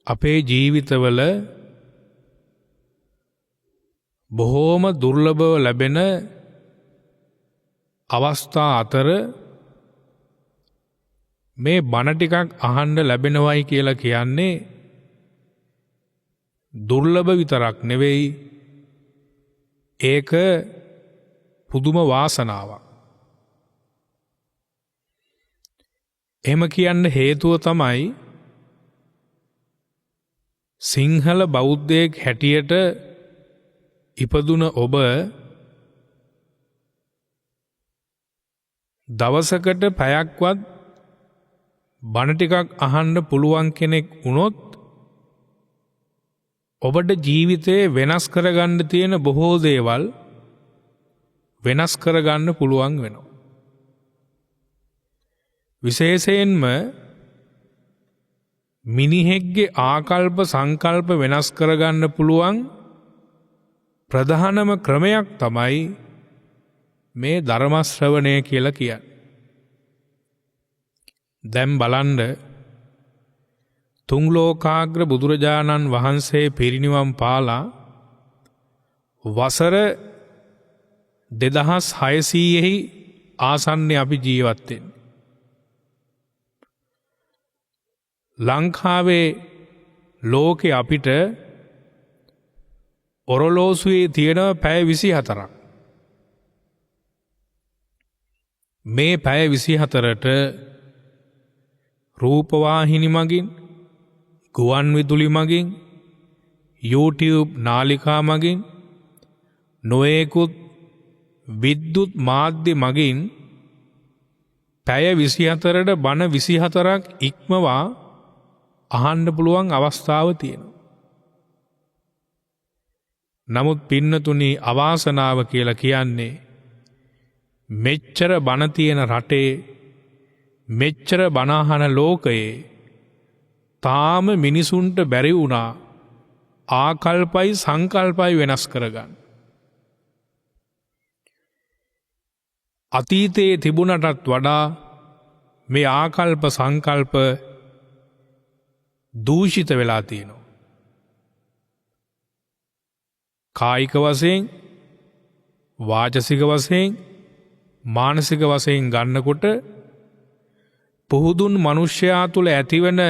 අපේ ජීවිතවල බොහෝම දුර්ලභව ලැබෙන අවස්ථා අතර මේ බණ ටිකක් අහන්න ලැබෙනවයි කියලා කියන්නේ දුර්ලභ විතරක් නෙවෙයි, ඒක පුදුම වාසනාවක්. එහෙම කියන්න හේතුව තමයි සිංහල බෞද්ධයෙක් හැටියට ඉපදුන ඔබ දවසකට පැයක්වත් බණ ටිකක් අහන්න පුළුවන් කෙනෙක් වුණොත් ඔබට ජීවිතේ වෙනස් කරගන්න තියෙන බොහෝ දේවල් වෙනස් කරගන්න පුළුවන් වෙනවා. විශේෂයෙන්ම මිනිහෙක්ගේ ආකල්ප සංකල්ප වෙනස් කරගන්න පුළුවන් ප්‍රධානම ක්‍රමයක් තමයි මේ ධර්ම ශ්‍රවණය කියලා කියන්නේ. දැන් බලන්න, තුන් ලෝකාග්‍ර බුදුරජාණන් වහන්සේ පිරිනිවන් පාලා වසර 2600 ආසන්නයේ අපි ජීවත් වෙන්නේ. ලංකාවේ ලෝකේ අපිට ඔරලෝසුවේ තියෙන පැය 24ක්. මේ පැය 24ට රූපවාහිනි මගින්, ගුවන් විදුලි මගින්, YouTube නාලිකා මගින්, නොයෙකුත් විද්‍යුත් මාධ්‍ය මගින් පැය 24ට බණ 24ක් ඉක්මවා අහන්න පුළුවන් අවස්ථාව තියෙනවා. නමුත් පින්නතුනි, අවාසනාව කියලා කියන්නේ මෙච්චර බණ තියෙන රටේ, මෙච්චර බණ අහන ලෝකයේ තාම මිනිසුන්ට බැරි වුණා ආකල්පයි සංකල්පයි වෙනස් කරගන්න. අතීතයේ තිබුණටත් වඩා මේ ආකල්ප සංකල්ප දූෂිත වෙලා තියෙනවා. කායික වශයෙන්, වාචසික වශයෙන්, මානසික වශයෙන් ගන්නකොට පුහුදුන් මනුෂ්‍යයා තුළ ඇතිවන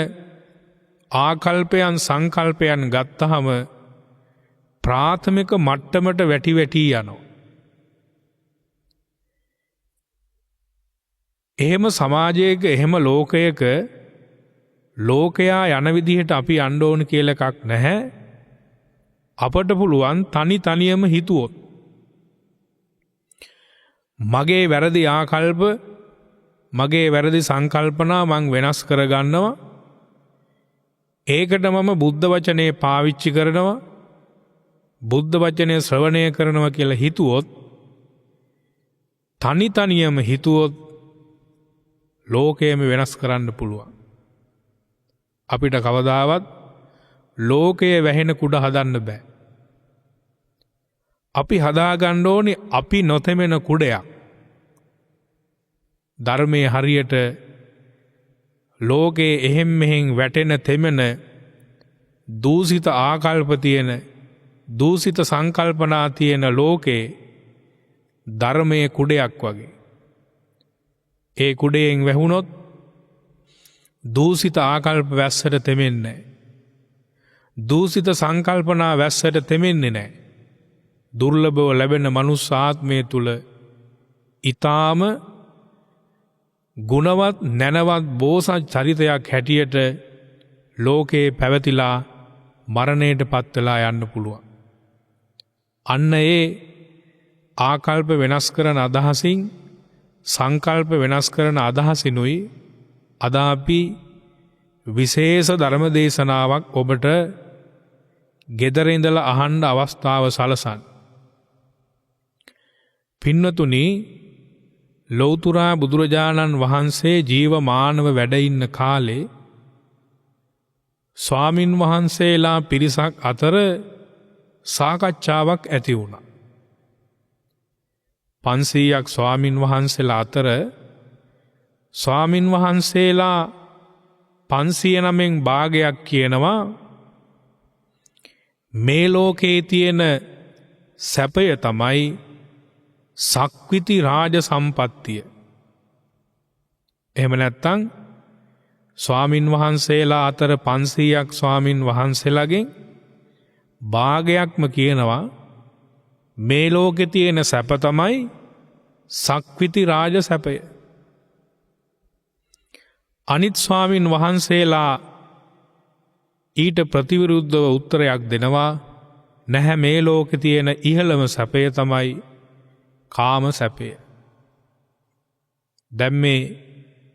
ආකල්පයන් සංකල්පයන් ගත්තහම ප්‍රාථමික මට්ටමට වැටි යනවා. එහෙම සමාජයක, එහෙම ලෝකයක ලෝකයා යන විදිහට අපි යන්න ඕන කියලා එකක් නැහැ. අපට පුළුවන් තනියම හිතුවොත් මගේ වැරදි ආකල්ප, මගේ වැරදි සංකල්පනා මං වෙනස් කරගන්නවා, ඒකට මම බුද්ධ වචනේ පාවිච්චි කරනවා, බුද්ධ වචනේ ශ්‍රවණය කරනවා කියලා හිතුවොත්, තනියම හිතුවොත් ලෝකයම වෙනස් කරන්න පුළුවන්. අපිට කවදාවත් ලෝකයේ වැහෙන කුඩ හදන්න බෑ. අපි හදාගන්න ඕනේ අපි නොතෙමෙන කුඩයක්. ධර්මයේ හරියට ලෝකයේ එහෙම් මෙහෙම් වැටෙන තෙමෙන දූෂිත ආකල්ප තියෙන, දූෂිත සංකල්පනා තියෙන ලෝකේ ධර්මයේ කුඩයක් වගේ. ඒ කුඩයෙන් වැහුනොත් දූෂිත ආකල්ප වැස්සට තෙමෙන්නේ නැහැ. දූෂිත සංකල්පනා වැස්සට තෙමෙන්නේ නැහැ. දුර්ලභව ලැබෙන මනුස්ස ආත්මය තුල ඊටාම ගුණවත්, නැනවත්, බෝසත් චරිතයක් හැටියට ලෝකේ පැවතිලා මරණයට පත් වෙලා යන්න පුළුවන්. අන්න ඒ ආකල්ප වෙනස් කරන අදහසින්, සංකල්ප වෙනස් කරන අදහසිනුයි අද අපි විශේෂ ධර්ම දේශනාවක් ඔබට ගෙදර ඉඳලා අහන්න අවස්ථාව සලසන්. පින්නතුනි, ලෞතුරා බුදුරජාණන් වහන්සේ ජීවමානව වැඩ ඉන්න කාලේ ස්වාමින් වහන්සේලා පිරිසක් අතර සාකච්ඡාවක් ඇති වුණා. 500ක් ස්වාමින් වහන්සේලා අතර ස්වාමින් වහන්සේලා 509න් භාගයක් කියනවා මේ ලෝකේ තියෙන සැපය තමයි සක්විති රාජ සම්පත්තිය. එහෙම නැත්තම් ස්වාමින් වහන්සේලා අතර 500ක් ස්වාමින් වහන්සේලාගෙන් භාගයක්ම කියනවා මේ ලෝකේ තියෙන සැප තමයි සක්විති රාජ සැපය. අනිත් ස්වාමින් වහන්සේලා ඊට ප්‍රතිවිරුද්ධව උත්තරයක් දෙනවා නැහැ මේ ලෝකේ තියෙන ඉහළම සැපය තමයි කාම සැපය. දැන් මේ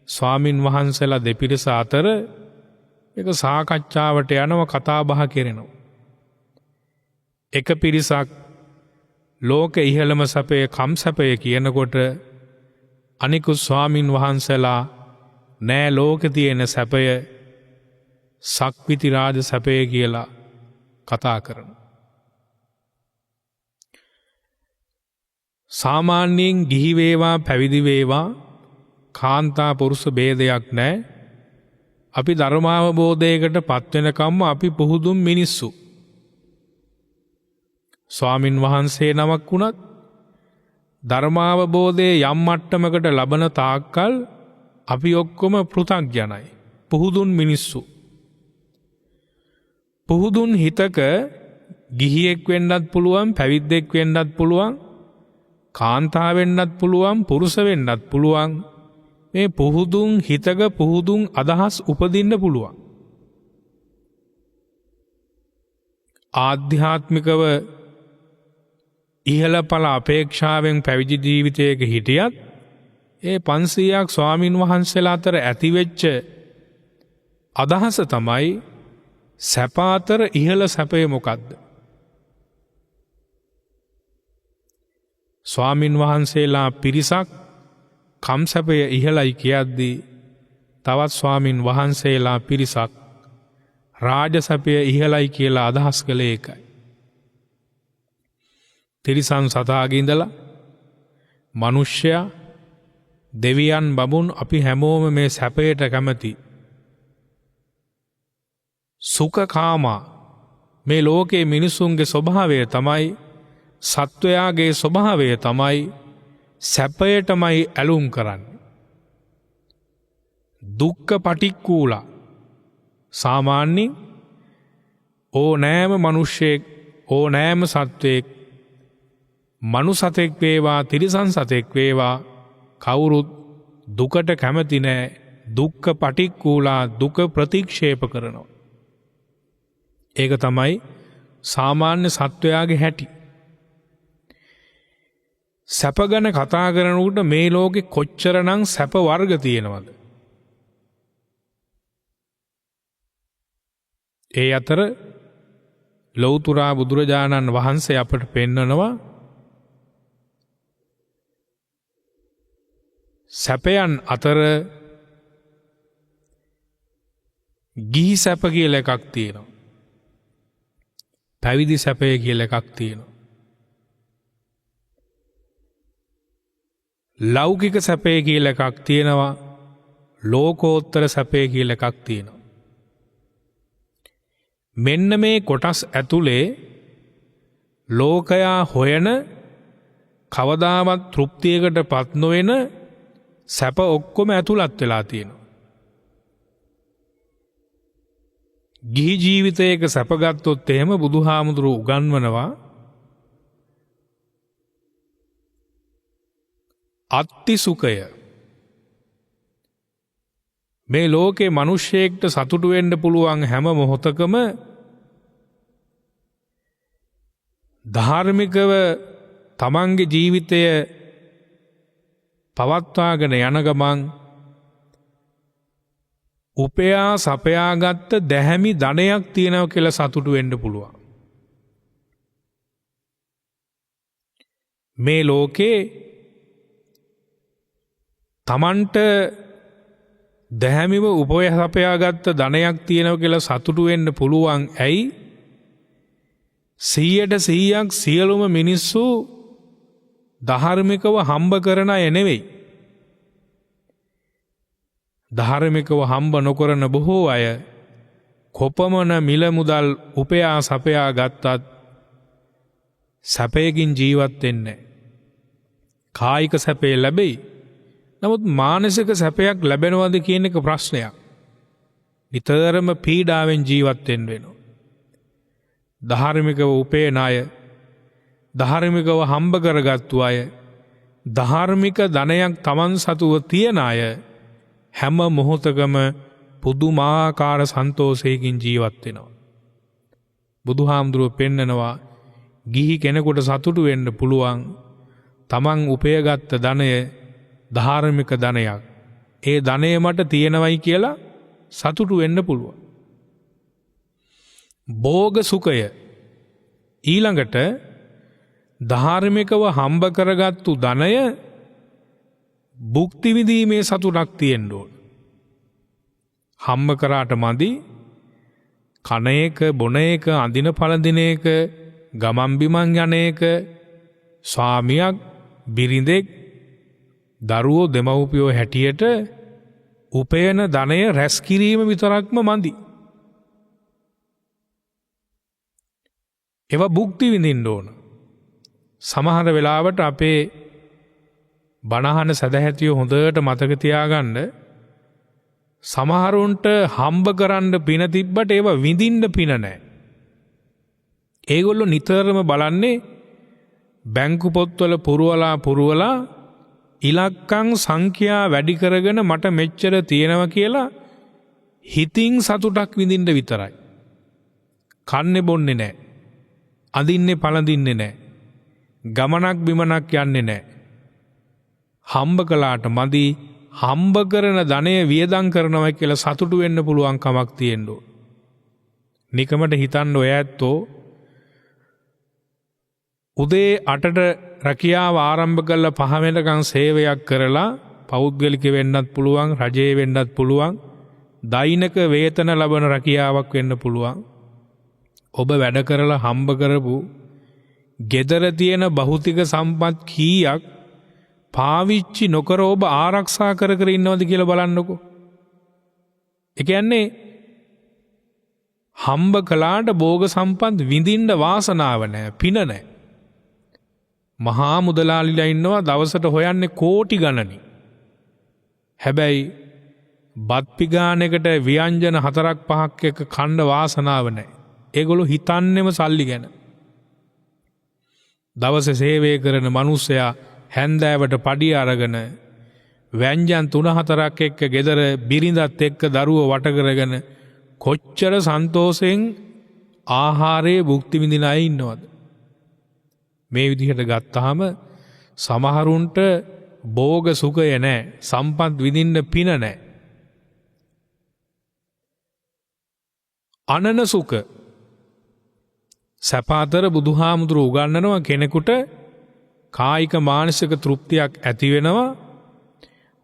ස්වාමින් වහන්සේලා දෙපිරිස අතර එක සාකච්ඡාවට යනව කතා බහ කරනවා. එක පිරිසක් ලෝක ඉහළම සැපය කම් සැපය කියනකොට අනිකුත් ස්වාමින් වහන්සේලා නෑ ලෝකේ තියෙන සැපය සක්විති රාජ සැපය කියලා කතා කරනවා. සාමාන්‍යයෙන් ගිහි වේවා පැවිදි වේවා කාන්තා පුරුෂ ભેදයක් නැහැ. අපි ධර්මාවබෝධයකට පත්වෙනකම්ම අපි පුහුදුන් මිනිස්සු. ස්වාමින් වහන්සේ නමක් වුණත් ධර්මාවබෝධයේ යම් මට්ටමකට ලබන තාක්කල් අපි ඔක්කොම පෘථග්ජනයි. පුහුදුන් මිනිස්සු. පුහුදුන් හිතක ගිහියෙක් වෙන්නත් පුළුවන්, පැවිද්දෙක් වෙන්නත් පුළුවන්, කාන්තා වෙන්නත් පුළුවන්, පුරුෂ වෙන්නත් පුළුවන්. මේ පුහුදුන් හිතක පුහුදුන් අදහස් උපදින්න පුළුවන්. ආධ්‍යාත්මිකව ඉහළ ඵල අපේක්ෂාවෙන් පැවිදි ජීවිතයක හිටියත් ඒ 500ක් ස්වාමින් වහන්සේලා අතර ඇතිවෙච්ච අදහස තමයි සැප අතර ඉහළ සැපය මොකද්ද? ස්වාමින් වහන්සේලා පිරිසක් කම් සැපය ඉහළයි කියද්දී තවත් ස්වාමින් වහන්සේලා පිරිසක් රාජ සැපය ඉහළයි කියලා අදහස් කළේ ඒකයි. තිරිසන් සතාගේ ඉඳලා මිනිස්සයා දෙවියන් බඹුන් අපි හැමෝම මේ සැපයට කැමති. සුඛකාමා මේ ලෝකේ මිනිසුන්ගේ ස්වභාවය තමයි, සත්වයාගේ ස්වභාවය තමයි සැපයටමයි ඇලුම් කරන්නේ. දුක්ඛ පටික්කුලා සාමාන්‍යයෙන් ඕනෑම මිනිසෙක් ඕනෑම සත්වෙක් මනුසතෙක් වේවා තිරිසන් සතෙක් වේවා කවුරුත් දුකට කැමති නෑ. දුක්ඛ පටික්කුලා දුක ප්‍රතික්ෂේප කරනවා. ඒක තමයි සාමාන්‍ය සත්වයාගේ හැටි. සැප ගැන කතා කරනකොට මේ ලෝකෙ කොච්චරනම් සැප වර්ග තියෙනවද? ඒ අතර ලෞතුරා බුදුරජාණන් වහන්සේ අපට පෙන්වනවා සැපයන් අතර ගිහි සැප කියලා එකක් තියෙනවා. පැවිදි සැපය කියලා එකක් තියෙනවා. ලෞකික සැපය කියලා එකක් තියෙනවා. ලෝකෝත්තර සැපය කියලා එකක් තියෙනවා. මෙන්න මේ කොටස් ඇතුලේ ලෝකයා හොයන කවදාවත් තෘප්තියකට පත් නොවන සැප ඔක්කොම ඇතුළත් වෙලා තියෙනවා. ගිහි ජීවිතයක සැප ගත්තොත් එහෙම බුදුහාමුදුරුවෝ උගන්වනවා අත්ති සුඛය. මේ ලෝකේ මිනිස්සෙක්ට සතුටු වෙන්න පුළුවන් හැම මොහොතකම ධාර්මිකව තමන්ගේ ජීවිතය පවත්වාගෙන යන ගමන් උපයා සපයාගත්ත දැහැමි ධනයක් තියෙනවා කියලා සතුටු වෙන්න පුළුවන්. මේ ලෝකේ තමන්ට දැහැමිව උපයා සපයාගත්ත ධනයක් තියෙනවා කියලා සතුටු වෙන්න පුළුවන්. ඇයි? 100% සියලුම මිනිස්සු ධාර්මිකව හම්බ කරන අය නෙවෙයි. ධාර්මිකව හම්බ නොකරන බොහෝ අය කොපමණ මිල මුදල් උපයා සපයා ගත්තත් සැපයකින් ජීවත් වෙන්නේ නැහැ. කායික සැපේ ලැබෙයි. නමුත් මානසික සැපයක් ලැබෙනවද කියන එක ප්‍රශ්නයක්. නිතරම පීඩාවෙන් ජීවත් වෙන්න වෙනවා. ධාර්මිකව උපේන අය, ධාර්මිකව හම්බ කරගත්තු අය, ධාර්මික ධනයක් Taman සතුව තියන අය හැම මොහොතකම පුදුමාකාර සන්තෝෂයකින් ජීවත් වෙනවා. බුදුහාමුදුරුවෝ පෙන්නනවා ගිහි කෙනෙකුට සතුටු වෙන්න පුළුවන් Taman උපයගත්ත ධනය ධාර්මික ධනයක්. ඒ ධනය මට තියෙනවයි කියලා සතුටු වෙන්න පුළුවන්. භෝග සුඛය ඊළඟට ධාර්මිකව හම්බ කරගත්තු ධනය භුක්ති විඳීමේ සතුටක් තියෙන්න ඕන. හම්බ කරාට මදි කන එක, බොන එක, අඳින පළඳින එක, ගමන් බිමන් යන එක, ස්වාමියක්, බිරිඳෙක්, දරුවෝ දෙමව්පියෝ හැටියට උපයන ධනය රැස් කිරීම විතරක්ම මදි. ඒවා භුක්ති විඳින්න ඕන. සමහර වෙලාවට අපේ බණහන සදහැතියෝ හොඳට මතක තියාගන්න, සමහරුන්ට හම්බ කරන්න පින තිබ්බට ඒවා විඳින්න පින නැහැ. ඒගොල්ලෝ නිතරම බලන්නේ බැංකු පොත්වල පුරවලා ඉලක්කම් සංඛ්‍යා වැඩි කරගෙන මට මෙච්චර තියෙනවා කියලා හිතින් සතුටක් විඳින්න විතරයි. කන්නේ බොන්නේ නැහැ. අඳින්නේ පළඳින්නේ නැහැ. ගමනක් බිමනක් යන්නේ නැහැ. හම්බ කළාට මදි හම්බ කරන ධනය වියදම් කරනවා කියලා සතුටු වෙන්න පුළුවන් කමක් තියෙන්න ඕන. නිකමට හිතන්න ඔය ඇත්තෝ උදේ 8ට රැකියාව ආරම්භ කරලා 5 වෙනකන් සේවයක් කරලා පෞද්ගලික වෙන්නත් පුළුවන්, රජයේ වෙන්නත් පුළුවන්, දෛනික වේතන ලබන රැකියාවක් වෙන්න පුළුවන්. ඔබ වැඩ කරලා හම්බ කරපු gedara තියෙන භෞතික සම්පත් කීයක් පාවිච්චි නොකර ඔබ ආරක්ෂා කර ඉන්නවද කියලා බලන්නකෝ. ඒ කියන්නේ හම්බ කළාට භෝග සම්පත් විඳින්න වාසනාව නැහැ, පින නැහැ. මහා මුදලාලිලා ඉන්නවා දවසට හොයන්නේ කෝටි ගණනි. හැබැයි බත් පිගානකට ව්‍යංජන 4-5ක් එක කන්න වාසනාව නැහැ. ඒගොල්ලෝ හිතන්නේම සල්ලි ගැන. දවසේ සේවය කරන මිනිස්සයා හැන්දෑවට පඩිය අරගෙන ව්‍යංජන 3-4ක් එක්ක ගෙදර බිරිඳත් එක්ක දරුවෝ වට කරගෙන කොච්චර සන්තෝෂෙන් ආහාරයේ භුක්ති විඳින අය ඉන්නවද? මේ විදිහට ගත්තාම සමහරුන්ට භෝග සුඛය නැහැ, සම්පත් විඳින්න පින නැහැ. අනන සුඛ සැප අතර බුදුහාමුදුරුවෝ උගන්වනවා කෙනෙකුට කායික මානසික තෘප්තියක් ඇති වෙනවා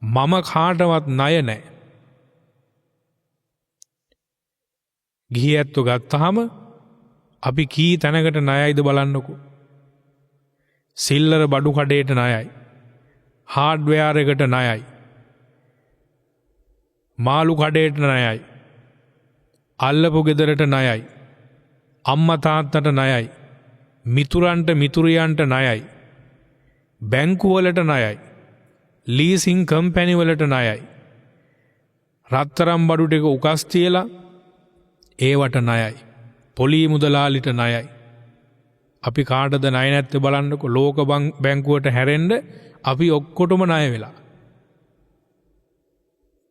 මම කාටවත් ණය නැහැ. ගිහි ඇත්තෝ ගත්තාම අපි කී තැනකට ණයයිද බලන්නකෝ. සිල්ලර බඩු කඩේට ණයයි, හાર્ඩ්වෙයාර් එකට ණයයි, මාළු කඩේට ණයයි, අල්ලපු ගෙදරට ණයයි, අම්මා තාත්තට ණයයි, මිතුරන්ට මිතුරියන්ට ණයයි, බැංකු වලට ණයයි, ලීසින් කම්පැනි වලට ණයයි, රත්තරම් බඩු ටික උකස් තියලා ඒවට ණයයි, පොලී මුදලාලිට ණයයි. අපි කාටද ණය නැත්තේ බලන්නකෝ. ලෝක බැංකුවට හැරෙන්න අපි ඔක්කොටම ණය වෙලා.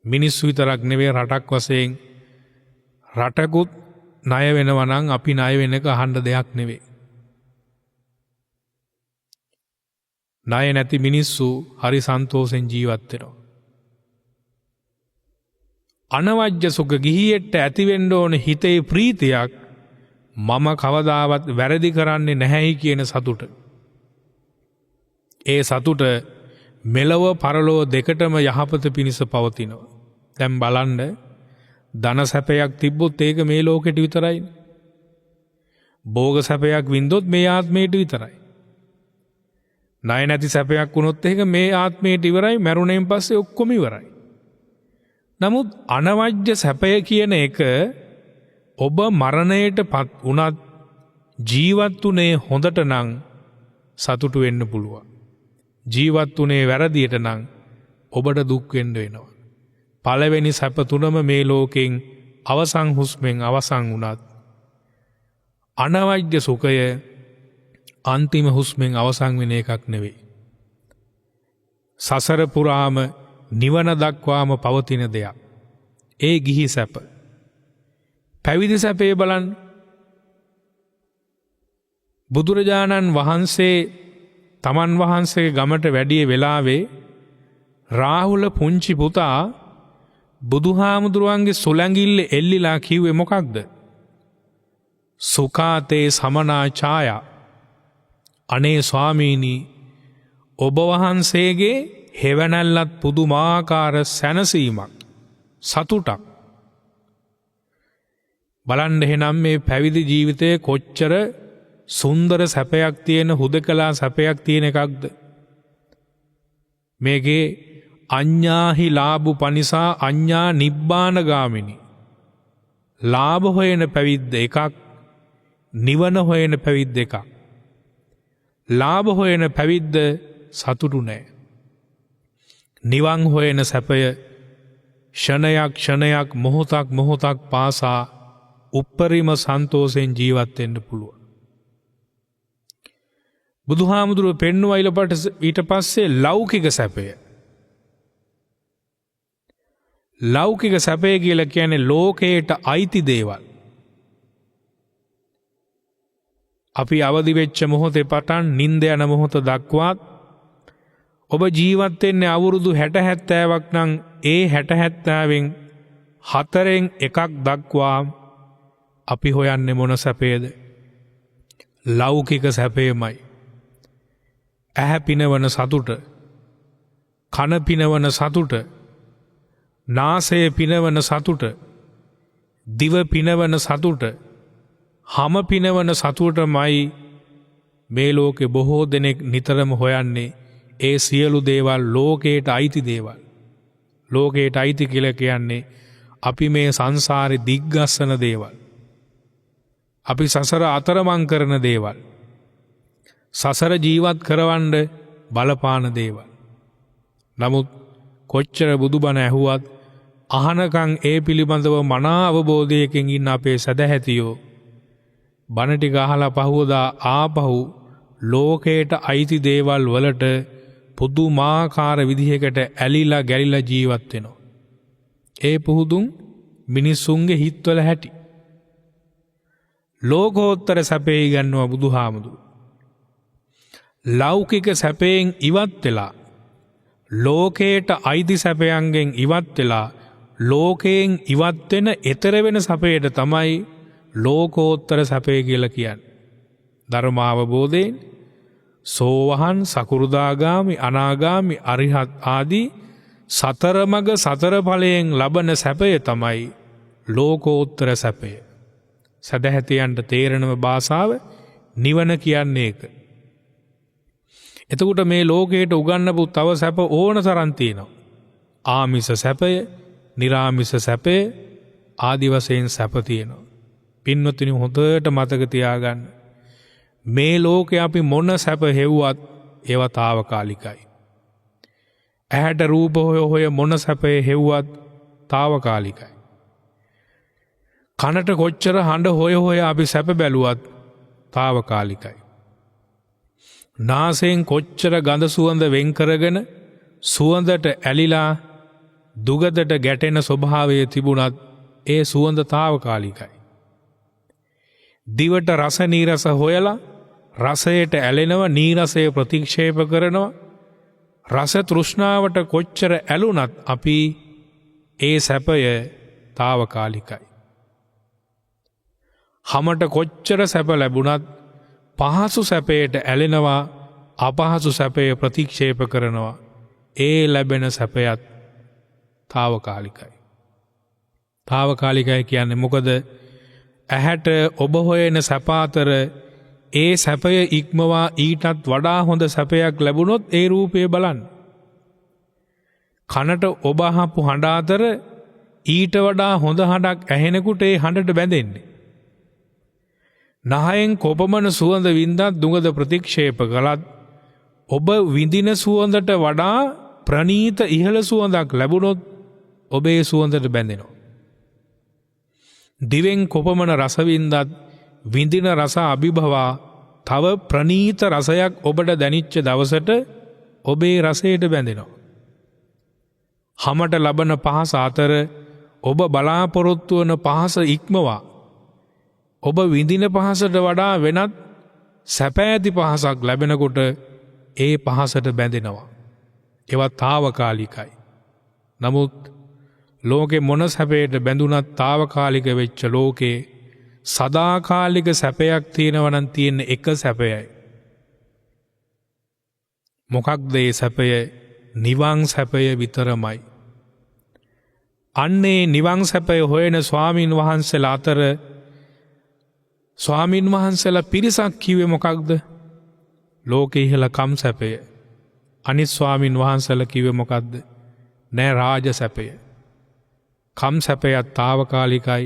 මිනිස්සු විතරක් නෙවෙයි රටක් වශයෙන් රටකුත් ණය වෙනවා නම් අපි ණය වෙන එක අහන්න දෙයක් නෙවෙයි. ණය නැති මිනිස්සු හරි සන්තෝෂෙන් ජීවත් වෙනවා. අනවජ්‍ය සුඛ ගිහියෙට ඇති වෙන්න ඕන හිතේ ප්‍රීතියක් මම කවදාවත් වැරදි කරන්නේ නැහැයි කියන සතුට. ඒ සතුට මෙලව පරලොව දෙකටම යහපත පිණිස පවතිනවා. දැන් බලන්න ධන සැපයක් තිබ්බොත් ඒක මේ ලෝකෙට විතරයි. භෝග සැපයක් වින්දොත් මේ ආත්මයට විතරයි. ණය නැති සැපයක් වුණොත් ඒක මේ ආත්මයට ඉවරයි, මරුණෙන් පස්සේ ඔක්කොම ඉවරයි. නමුත් අනවජ්‍ය සැපය කියන එක ඔබ මරණයට පත් වුණත් ජීවත් වුණේ හොඳට නම් සතුටු වෙන්න පුළුවන්. ජීවත් වුණේ වැරදියට නම් ඔබට දුක් වෙන්න වෙනවා. පළවෙනි සැප තුනම මේ ලෝකෙන් අවසන් හුස්මෙන් අවසන් වුණත් අනවජ්‍ය සුඛය අන්තිම හුස්මෙන් අවසන් වෙන එකක් නෙවෙයි. සසර පුරාම නිවන දක්වාම පවතින දෙයක්. ඒ ගිහි සැප. පැවිදි සැපේ බලන්න. බුදුරජාණන් වහන්සේ තමන් වහන්සේ ගමට වැඩිය වෙලාවේ රාහුල පුංචි පුතා බුදුහාමුදුරුවන්ගේ සුළඟිල්ල එල්ලිලා කිව්වේ මොකක්ද? සුඛාතේ සමනා ඡායා. අනේ ස්වාමීනි, ඔබ වහන්සේගේ හෙවණැල්ලත් පුදුමාකාර සැනසීමක්, සතුටක්. බලන්න එහෙනම් මේ පැවිදි ජීවිතය කොච්චර සුන්දර සැපයක් තියෙන, හුදකලා සැපයක් තියෙන එකක්ද? මේකේ අඤ්ඤාහි ලාභු පනිසා අඤ්ඤා නිබ්බාන ගාමිනී. ලාභ හොයන පැවිද්ද එකක්, නිවන හොයන පැවිද්ද එකක්. ලාභ හොයන පැවිද්ද සතුටු නෑ. නිවන් හොයන සැපය ක්ෂණයක් ක්ෂණයක් මොහොතක් මොහොතක් පාසා උප්පරිම සන්තෝෂෙන් ජීවත් වෙන්න පුළුවන්. බුදුහාමුදුරුවෝ පෙන්වුවා ඊට පස්සේ ලෞකික සැපය. ලෞකික සැපය කියලා කියන්නේ ලෝකයට අයිති දේවල්. අපි අවදි වෙච්ච මොහොතේ පටන් නිින්ද යන මොහොත දක්වාත් ඔබ ජීවත් වෙන්නේ අවුරුදු 60 70ක් නම් ඒ 60 70න් හතරෙන් එකක් දක්වා අපි හොයන්නේ මොන සැපේද? ලෞකික සැපේමයි. ඇහැ පිනවන සතුට, කන පිනවන සතුට, නාසය පිනවන සතුට, දිව පිනවන සතුට, හම පිනවන සතුටමයි මේ ලෝකේ බොහෝ දෙනෙක් නිතරම හොයන්නේ. ඒ සියලු දේවල් ලෝකයට අයිති දේවල්. ලෝකයට අයිති කියලා කියන්නේ අපි මේ සංසාරේ දිග්ගස්සන දේවල්. අපි සසර අතරමං කරන දේවල්. සසර ජීවත් කරවන්න බලපාන දේවල්. නමුත් කොච්චර බුදුබණ ඇහුවත් අහනකම් ඒ පිළිබඳව මනා අවබෝධයකින් ඉන්න අපේ සදැහැතියෝ බණ ටික අහලා පහුවදා ආපහු ලෝකයට අයිති දේවල් වලට පුදුමාකාර විදිහකට ඇලිලා ගැලිලා ජීවත් වෙනවා. ඒ පුහුදුන් මිනිස්සුන්ගේ හිත්වල හැටි. ලෝකෝත්තර සැපේ ගන්නවා බුදුහාමුදුරු. ලෞකික සැපයෙන් ඉවත් වෙලා ලෝකයට අයිති සැපයන්ගෙන් ඉවත් වෙලා ලෝකයෙන් ඉවත් වෙන ඊතර වෙන සැපයට තමයි ලෝකෝත්තර සැපේ කියලා කියන්නේ. ධර්මාවබෝධයෙන් සෝවහන්, සකුරුදාගාමි, අනාගාමි, අරිහත් ආදී සතරමග සතර ඵලයෙන් ලබන සැපය තමයි ලෝකෝත්තර සැපය. සදහැතියන්ට තේරෙනම භාෂාව නිවන කියන්නේ ඒක. එතකොට මේ ලෝකයට උගන්වපු තව සැප ඕන තරම් තියෙනවා. ආමිෂ සැපය, නිරාමිෂ සැපය ආදි වශයෙන් සැප තියෙනවා. පින්වත්නි හොඳට මතක තියාගන්න. මේ ලෝකේ අපි මොන සැප හෙව්වත් ඒවා తాවකාලිකයි. ඇහැට රූප හොය මොන සැපේ හෙව්වත් తాවකාලිකයි. කනට කොච්චර හඬ හොය අපි සැප බැලුවත් తాවකාලිකයි. නාසයෙන් කොච්චර ගඳ සුවඳ වෙන් කරගෙන සුවඳට ඇලිලා දුගදට ගැටෙන ස්වභාවය තිබුණත් ඒ සුවඳ తాවකාලිකයි. දිවට රස නීරස හොයලා රසයට ඇලෙනවා, නීරසය ප්‍රතික්ෂේප කරනවා. රස තෘෂ්ණාවට කොච්චර ඇලුනත් අපි ඒ සැපය తాවකාලිකයි. හමට කොච්චර සැප ලැබුණත් පහසු සැපයට ඇලෙනවා, අපහසු සැපය ප්‍රතික්ෂේප කරනවා. ඒ ලැබෙන සැපයත් తాවකාලිකයි. తాවකාලිකයි කියන්නේ මොකද? ඇහැට ඔබ හොයන සැප අතර ඒ සැපය ඉක්මවා ඊටත් වඩා හොඳ සැපයක් ලැබුණොත් ඒ රූපය බලන්න. කනට ඔබ අහපු හඬ අතර ඊට වඩා හොඳ හඬක් ඇහෙනකුට ඒ හඬට බැඳෙන්නේ. නහයෙන් කොපමණ සුවඳ වින්දත් දුඟද ප්‍රතික්ෂේප කළත් ඔබ විඳින සුවඳට වඩා ප්‍රනීත ඉහළ සුවඳක් ලැබුණොත් ඔබේ සුවඳට බැඳෙනවා. දිවෙන් කොපමණ රස වින්දත් විඳින රස අභිභවා තව ප්‍රනීත රසයක් ඔබට දැනිච්ච දවසට ඔබේ රසයට බැඳෙනවා. හමට ලබන පහස අතර ඔබ බලාපොරොත්තු වන පහස ඉක්මවා ඔබ විඳින පහසට වඩා වෙනත් සැප ඇති පහසක් ලැබෙනකොට ඒ පහසට බැඳෙනවා. ඒවා తాවකාලිකයි. නමුත් ලෝකෙ මොන සැපයට බැඳුනත් తాවකාලික වෙච්ච ලෝකේ සදාකාලික සැපයක් තියෙනවා නම් තියෙන එක සැපයයි. මොකක්ද ඒ සැපය? නිවන් සැපය විතරමයි. අන්නේ නිවන් සැපය හොයන ස්වාමින් වහන්සේලා අතර ස්වාමින් වහන්සේලා පිරිසක් කිව්වේ මොකක්ද? ලෝකේ ඉහළ කම් සැපය. අනිත් ස්වාමින් වහන්සේලා කිව්වේ මොකක්ද? නෑ රාජ සැපය. කම් සැපයත් తాවකාලිකයි,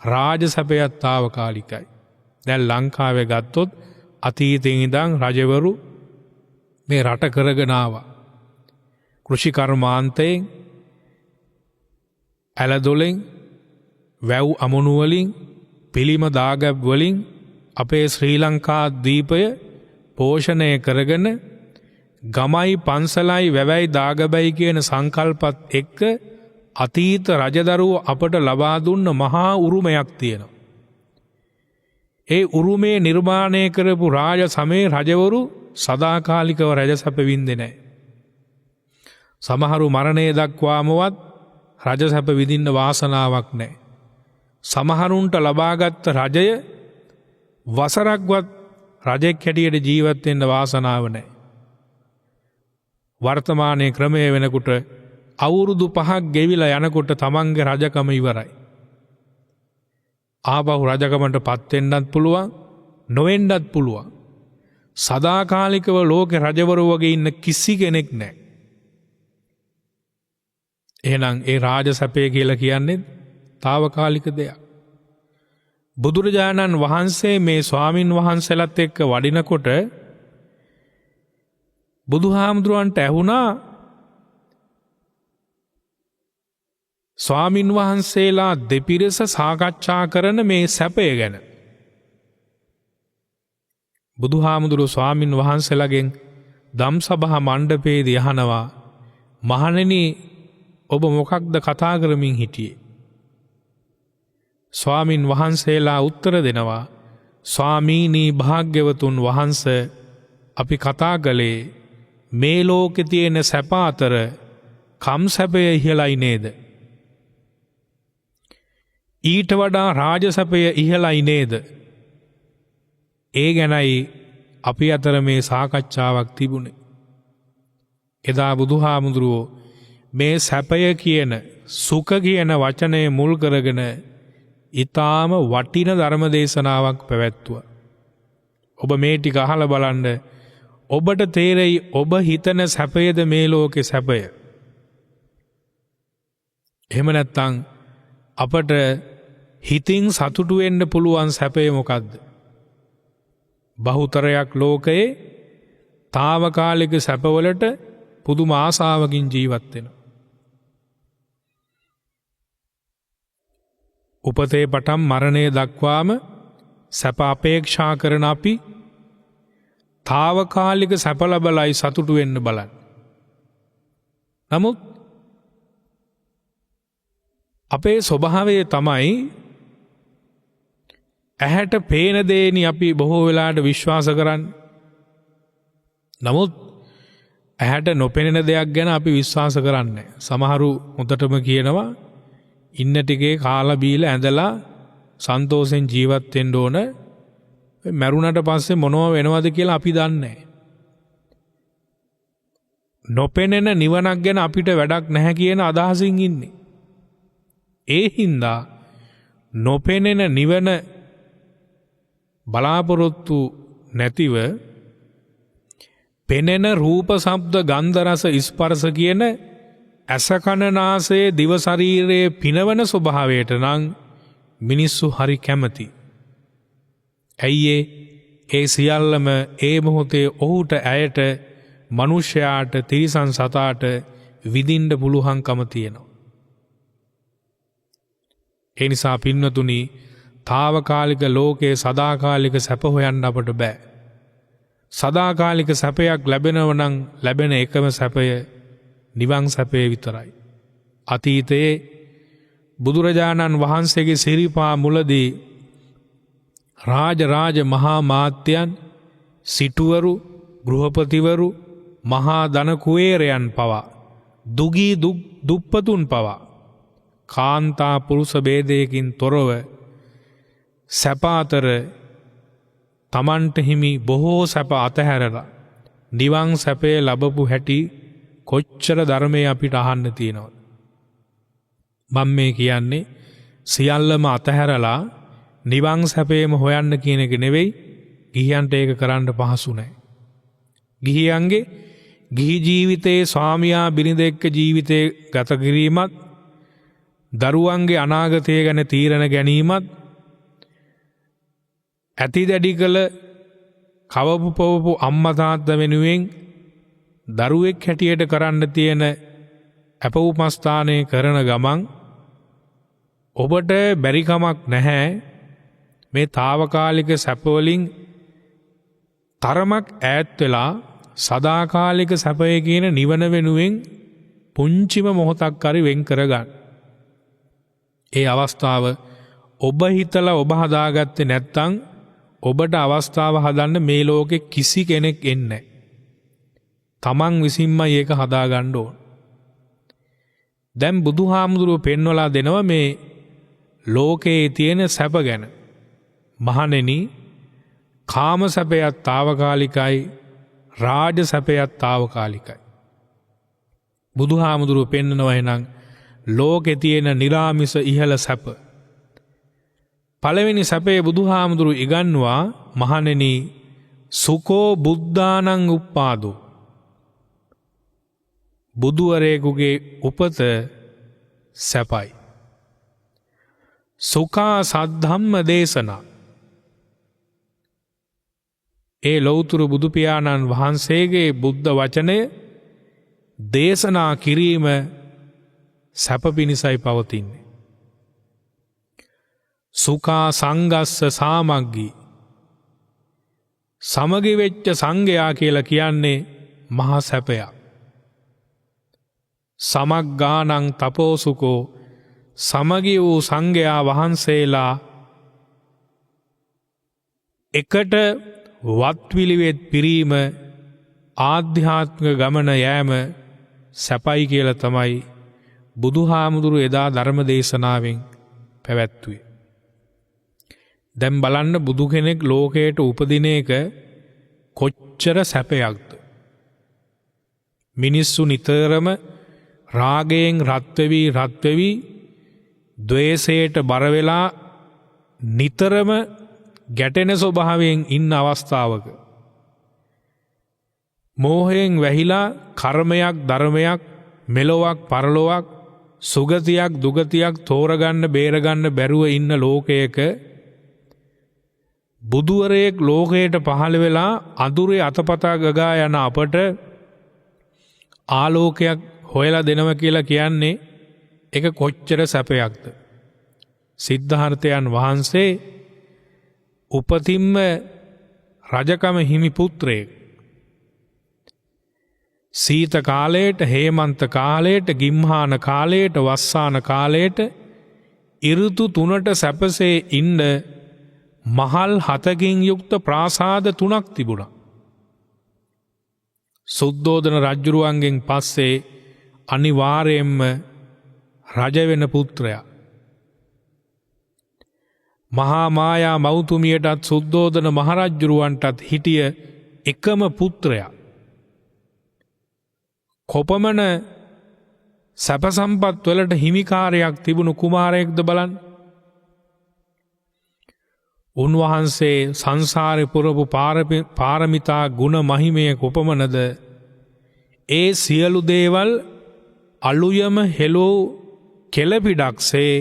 රාජ සැපයත් తాවකාලිකයි. දැන් ලංකාවේ ගත්තොත් අතීතයෙන් ඉඳන් රජවරු මේ රට කරගෙන ආවා. කෘෂි කර්මාන්තයෙන්, ඇලදොලෙන්, වැව් අමුණු වලින්, පිළිම දාගැබ් වලින් අපේ ශ්‍රී ලංකා දීපය පෝෂණය කරගෙන ගමයි පන්සලයි වැවයි දාගබයි කියන සංකල්පත් එක්ක අතීත රජදරුවෝ අපට ලබා දුන්න මහා උරුමයක් තියෙනවා. ඒ උරුමේ නිර්මාණය කරපු රාජ සමේ රජවරු සදාකාලිකව රජසැප වින්දේ නැහැ. සමහරු මරණය දක්වාමවත් රජසැප විඳින්න වාසනාවක් නැහැ. සමහරුන්ට ලබාගත් රජය වසරක්වත් රජෙක් හැටියට ජීවත් වෙන්න වාසනාව නැහැ. වර්තමානයේ ක්‍රමය වෙනකොට අවුරුදු 5ක් ගෙවිලා යනකොට තමන්ගේ රජකම ඉවරයි. ආපහු රජකමට පත් වෙන්නත් පුළුවන්, නොවෙන්නත් පුළුවන්. සදාකාලිකව ලෝකේ රජවරු වගේ ඉන්න කිසි කෙනෙක් නැහැ. එහෙනම් ඒ රාජ සැපය කියලා කියන්නේ తాවකාලික දෙයක්. බුදුරජාණන් වහන්සේ මේ ස්වාමින් වහන්සේලාත් එක්ක වඩිනකොට බුදුහාමුදුරන්ට ඇහුණා ස්වාමින් වහන්සේලා දෙපිරිස සාකච්ඡා කරන මේ සැපය ගැන. බුදුහාමුදුරුවෝ ස්වාමින් වහන්සේලාගෙන් ධම්සභා මණ්ඩපයේදී අහනවා, මහණෙනි ඔබ මොකක්ද කතා කරමින් හිටියේ? ස්වාමින් වහන්සේලා උත්තර දෙනවා, ස්වාමීනි භාග්‍යවතුන් වහන්සේ, අපි කතා කළේ මේ ලෝකේ තියෙන සැප අතර කම් සැපය ඉහළයි නේද? ඊට වඩා රාජ සැපය ඉහළයි නේද? ඒ ගැනයි අපි අතර මේ සාකච්ඡාවක් තිබුණේ. එදා බුදුහාමුදුරුවෝ මේ සැපය කියන, සුඛ කියන වචනය මුල් කරගෙන ඊටාම වටින ධර්ම දේශනාවක් පැවැත්තුවා. ඔබ මේ ටික අහලා බලන්න. ඔබට තේරෙයි ඔබ හිතන සැපයද මේ ලෝකේ සැපය. එහෙම නැත්නම් අපට හිතින් සතුටු වෙන්න පුළුවන් සැපය මොකද්ද? බහුතරයක් ලෝකයේ తాවකාලික සැපවලට පුදුම ආසාවකින් ජීවත් වෙනවා. උපතේ පටන් මරණය දක්වාම සැප අපේක්ෂා කරන අපි తాවකාලික සැප ලබලයි සතුටු වෙන්න බලන්න. නමුත් අපේ ස්වභාවය තමයි ඇහැට පේන දේනි අපි බොහෝ වෙලාවට විශ්වාස කරන්නේ. නමුත් ඇහැට නොපෙනෙන දෙයක් ගැන අපි විශ්වාස කරන්නේ. සමහරු මුදටම කියනවා ඉන්න ටිකේ කාලා බීලා ඇඳලා සන්තෝෂෙන් ජීවත් වෙන්න ඕන. මරුණට පස්සේ මොනව වෙනවද කියලා අපි දන්නේ නැහැ. නොපෙනෙන නිවනක් ගැන අපිට වැඩක් නැහැ කියන අදහසින් ඉන්නේ. ඒ හින්දා නොපෙනෙන නිවන බලාපොරොත්තු නැතිව පෙනෙන රූප, ශබ්ද, ගන්ධ, රස, ස්පර්ශ කියන ඇස කන නාසය දිව ශරීරයේ පිනවන ස්වභාවයට නම් මිනිස්සු හරි කැමති. ඇයි ඒ සියල්ලම ඒ මොහොතේ ඔහුට ඇයට මනුෂ්‍යයාට තිරිසන් සතාට විඳින්න පුළුවන්කම තියෙනවා. ඒ නිසා පින්නතුනි తాවකාලික ලෝකයේ සදාකාලික සැප හොයන්න අපට බෑ. සදාකාලික සැපයක් ලැබෙනව නම් ලැබෙන එකම සැපය නිවන් සැපය විතරයි. අතීතයේ බුදුරජාණන් වහන්සේගේ සිරිපා මුලදී රාජ මහා මාත්‍යයන් සිටුවරු ගෘහපතිවරු මහා ධන කුවේරයන් පවා දුගී දුප්පතුන් පවා කාන්තා පුරුෂ ભેදයකින් තොරව සැප අතර තමන්ට හිමි බොහෝ සැප අතහැරලා නිවන් සැපය ලැබපු හැටි කොච්චර ධර්මයේ අපිට අහන්න තියෙනවද? මම මේ කියන්නේ සියල්ලම අතහැරලා නිවන් සැපේම හොයන්න කියන එක නෙවෙයි. ගිහියන්ට ඒක කරන්න පහසු නැහැ. ගිහියන්ගේ ගිහි ජීවිතයේ ස්වාමියා බිරිඳ එක්ක ජීවිතේ ගත කිරීමත් දරුවන්ගේ අනාගතය ගැන තීරණ ගැනීමත් ඇති දැඩි කළ කවපු පවපු අම්මා තාත්තා වෙනුවෙන් දරුවෙක් හැටියට කරන්න තියෙන අපෝපස්ථානය කරන ගමන් ඔබට බැරි කමක් නැහැ මේ తాවකාලික සැපවලින් තරමක් ඈත් වෙලා සදාකාලික සැපය කියන නිවන වෙනුවෙන් පුංචිම මොහොතක් හරි වෙන් කරගන්න. ඒ අවස්ථාව ඔබ හිතලා ඔබ හදාගත්තේ නැත්නම් ඔබට අවස්ථාව හදන්න මේ ලෝකෙ කිසි කෙනෙක් එන්නේ නැහැ. තමන් විසින්මයි ඒක හදාගන්න ඕන. දැන් බුදුහාමුදුරුවෝ පෙන්වලා දෙනවා මේ ලෝකයේ තියෙන සැප ගැන. මහණෙනි, කාම සැපයත් తాවකාලිකයි, රාජ සැපයත් తాවකාලිකයි. බුදුහාමුදුරුවෝ පෙන්නනවා එහෙනම් ලෝකේ තියෙන නිරාමිස ඉහළ සැප. පළවෙනි සැපේ බුදුහාමුදුරුවෝ ඉගන්නවා මහණෙනි සුකෝ බුද්ධානං උප්පාදෝ. බුදුවරයෙකුගේ උපත සැපයි. සුඛා සද්ධම්ම දේශනා. ඒ ලෞතුරු බුදු පියාණන් වහන්සේගේ බුද්ධ වචනය දේශනා කිරීම සැප පිණිසයි පවතින්නේ. සුඛා සංගස්ස සාමග්ගී. සමගි වෙච්ච සංඝයා කියලා කියන්නේ මහා සැපයක්. සමග්ගානං තපෝසුකෝ. සමගි වූ සංඝයා වහන්සේලා එකට වත්විලිවෙත් පිරීම ආධ්‍යාත්මික ගමන යෑම සැපයි කියලා තමයි බුදුහාමුදුරු එදා ධර්ම දේශනාවෙන් පැවැත්වුවේ. දැන් බලන්න බුදු කෙනෙක් ලෝකයට උපදින එක කොච්චර සැපයක්ද. මිනිස්සු නිතරම රාගයෙන් රත් වෙවි ද්වේෂයට බර වෙලා නිතරම ගැටෙන ස්වභාවයෙන් ඉන්න අවස්ථාවක මෝහයෙන් වැහිලා කර්මයක් ධර්මයක් මෙලොවක් පරලොවක් සුගතියක් දුගතියක් තෝරගන්න බේරගන්න බැරුව ඉන්න ලෝකයක බුදුවරයෙක් ලෝකයට පහළ වෙලා අඳුරේ අතපතා ගගා යන අපට ආලෝකයක් හොයලා දෙනව කියලා කියන්නේ ඒක කොච්චර සැපයක්ද. සිද්ධාර්ථයන් වහන්සේ උපතින්ම රජකම හිමි පුත්‍රයෙක්. සීත කාලයට, හේමන්ත කාලයට, ගිම්හාන කාලයට, වස්සාන කාලයට ඍතු 3ට සැපසේ ඉන්න මහල් 7කින් යුක්ත ප්‍රාසාද 3ක් තිබුණා. සුද්ධෝදන රජුරුවන්ගෙන් පස්සේ අනිවාර්යයෙන්ම රජ වෙන පුත්‍රයා. මහා මායා මෞතුමියටත් සුද්ධෝදන මහරජුරුවන්ටත් හිටිය එකම පුත්‍රයා. කොපමණ සැප සම්පත් වලට හිමිකාරයක් තිබුණු කුමාරයෙක්ද බලන්න. උන්වහන්සේ සංසාරේ පුරපු පාරමිතා ගුණ මහිමය කොපමණද. ඒ සියලු දේවල් අලුයම හෙලෝ කෙලපිඩක්සේ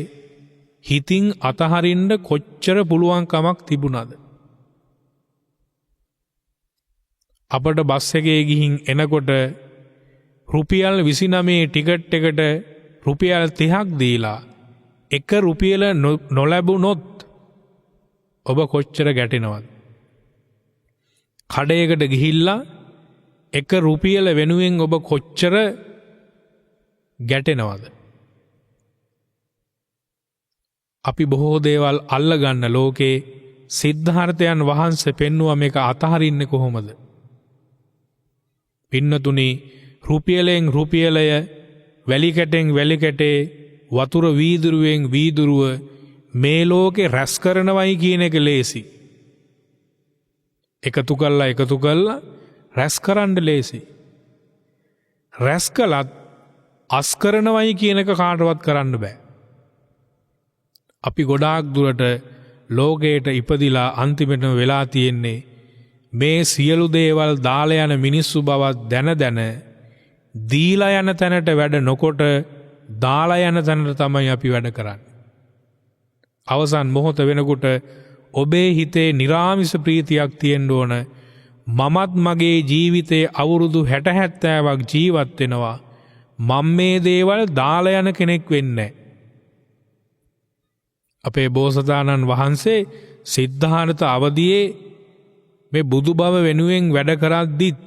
හිතින් අතහරින්න කොච්චර පුළුවන්කමක් තිබුණද. අපට බස් එකේ ගිහින් එනකොට රුපියල් 29 ටිකට් එකට රුපියල් 30ක් දීලා එක රුපියල නොලැබුණොත් ඔබ කොච්චර ගැටෙනවද? කඩයකට ගිහිල්ලා එක රුපියල වෙනුවෙන් ඔබ කොච්චර ගැටෙනවද? අපි බොහෝ දේවල් අල්ලගන්න ලෝකේ සිද්ධාර්ථයන් වහන්සේ පෙන්වුවා මේක අතහරින්නේ කොහොමද? පින්නතුනි, රුපියලෙන් රුපියලය, වැලිකැටෙන් වැලිකැටේ, වතුර වීදුරුවෙන් වීදුරුව මේ ලෝකේ රැස් කරනවයි කියන එක ලේසි. එකතු කළා රැස් කරන්න ලේසි. රැස් කළත් අස් කරනවයි කියන එක කාටවත් කරන්න බෑ. අපි ගොඩාක් දුරට ලෝකයට ඉපදිලා අන්තිමටම වෙලා තියෙන්නේ මේ සියලු දේවල් දාලා යන මිනිස්සු බවත් දැන දීලා යන තැනට වැඩ නොකොට දාලා යන තැනට තමයි අපි වැඩ කරන්නේ. අවසන් මොහොත වෙනකොට ඔබේ හිතේ නිරාමිස ප්‍රීතියක් තියෙන්න ඕන. මමත් මගේ ජීවිතේ අවුරුදු 60-70ක් ජීවත් වෙනවා. මම මේ දේවල් දාලා යන කෙනෙක් වෙන්නේ. අපේ බෝසතාණන් වහන්සේ සිද්ධාර්ථ අවදියේ මේ බුදු බව වෙනුවෙන් වැඩ කරද්දිත්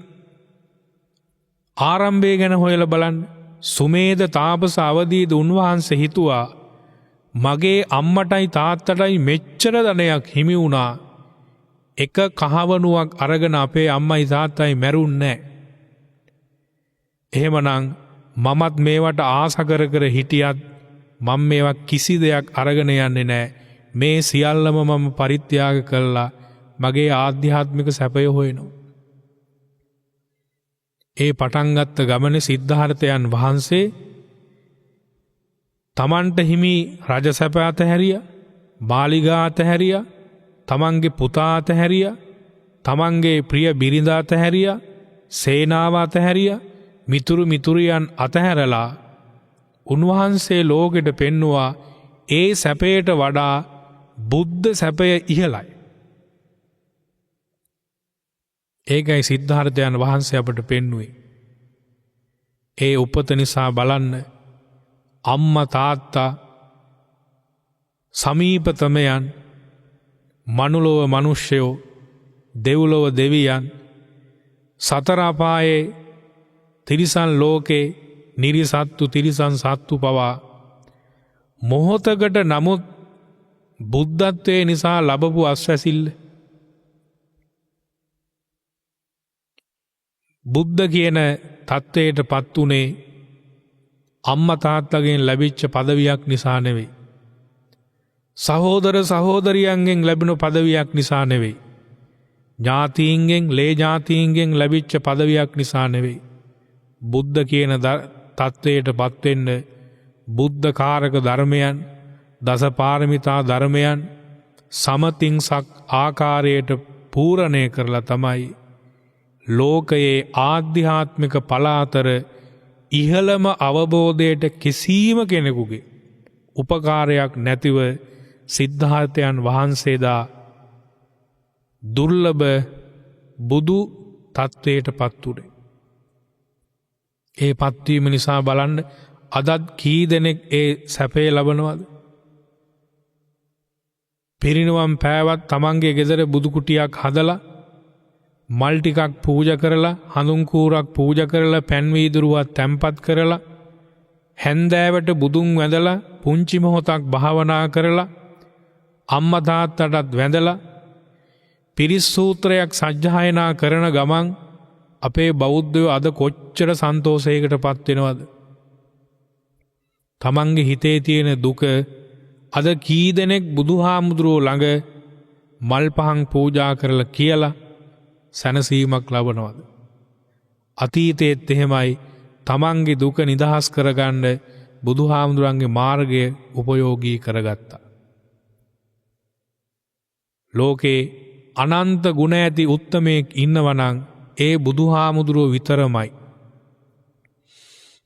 ආරම්භය ගැන හොයලා බලන්න. සුමේද තාපස අවදීද උන්වහන්සේ හිතුවා මගේ අම්මටයි තාත්තටයි මෙච්චර ධනයක් හිමි වුණා. එක කහවණුවක් අරගෙන අපේ අම්මයි තාත්තයි මැරුන්නේ නැහැ. එහෙමනම් මමත් මේවට ආස කර හිටියත් මම මේවා කිසි දෙයක් අරගෙන යන්නේ නැහැ. මේ සියල්ලම මම පරිත්‍යාග කළා මගේ ආධ්‍යාත්මික සැපය හොයනවා. ඒ පටන් ගත්ත ගමනේ සිද්ධාර්ථයන් වහන්සේ තමන්ට හිමි රජ සැප අතහැරියා, මාලිගා අතහැරියා, තමන්ගේ පුතා අතහැරියා, තමන්ගේ ප්‍රිය බිරිඳ අතහැරියා, සේනාව අතහැරියා, මිතුරු මිතුරියන් අතහැරලා උන්වහන්සේ ලෝකෙට පෙන්නුවා ඒ සැපයට වඩා බුද්ධ සැපය ඉහළයි. ඒකයි සිද්ධාර්ථයන් වහන්සේ අපට පෙන්වුවේ. ඒ උපත නිසා බලන්න අම්මා තාත්තා සමීපතමයන්, මනුලොව මිනිස්සයෝ, දෙව්ලොව දෙවියන්, සතර අපායේ තිරිසන් ලෝකේ නිරිසත්තු තිරිසන් සත්තු පවා මොහොතකට නමුත් බුද්ධත්වයේ නිසා ලැබපු අස්වැසිල්ල, බුද්ධ කියන තත්ත්වයට පත් උනේ අම්මා තාත්තගෙන් ලැබිච්ච පදවියක් නිසා නෙවෙයි. සහෝදර සහෝදරියන්ගෙන් ලැබෙන පදවියක් නිසා නෙවෙයි. ඥාතීන්ගෙන් ලේ ඥාතීන්ගෙන් ලැබිච්ච පදවියක් නිසා නෙවෙයි. බුද්ධ කියන තත්ත්වයට පත් වෙන්න බුද්ධ කාරක ධර්මයන්, දසපාරමිතා ධර්මයන් සමතින්සක් ආකාරයට පූර්ණය කරලා තමයි ලෝකයේ ආධ්‍යාත්මික ඵල අතර ඉහළම අවබෝධයට කිසිම කෙනෙකුගේ උපකාරයක් නැතිව සිද්ධාර්ථයන් වහන්සේදා දුර්ලභ බුදු තත්ත්වයට පත් උනේ. ඒ පත්වීම නිසා බලන්න අදත් කී දෙනෙක් ඒ සැපේ ලබනවද? පිරිනුවම් පෑවත් තමන්ගේ ගෙදර බුදු කුටියක් හදලා මල් ටිකක් පූජා කරලා, හඳුන් කූරක් පූජා කරලා, පැන් වීදුරුවක් තැම්පත් කරලා, හැන්දෑවට බුදුන් වැඳලා පුංචි මොහොතක් භාවනා කරලා, අම්මා තාත්තටත් වැඳලා පිරිස් සූත්‍රයක් සජ්ජායනා කරන ගමන් අපේ බෞද්ධයෝ අද කොච්චර සන්තෝෂයකට පත් වෙනවද? තමන්ගේ හිතේ තියෙන දුක අද කී දෙනෙක් බුදුහාමුදුරුවෝ ළඟ මල් පහන් පූජා කරලා කියලා සැනසීමක් ලබනවද? අතීතයේත් එහෙමයි. තමන්ගේ දුක නිදහස් කරගන්න බුදුහාමුදුරන්ගේ මාර්ගය උපයෝගී කරගත්තා. ලෝකේ අනන්ත ගුණ ඇති උත්තමයෙක් ඉන්නවනම් ඒ බුදුහාමුදුරුව විතරමයි.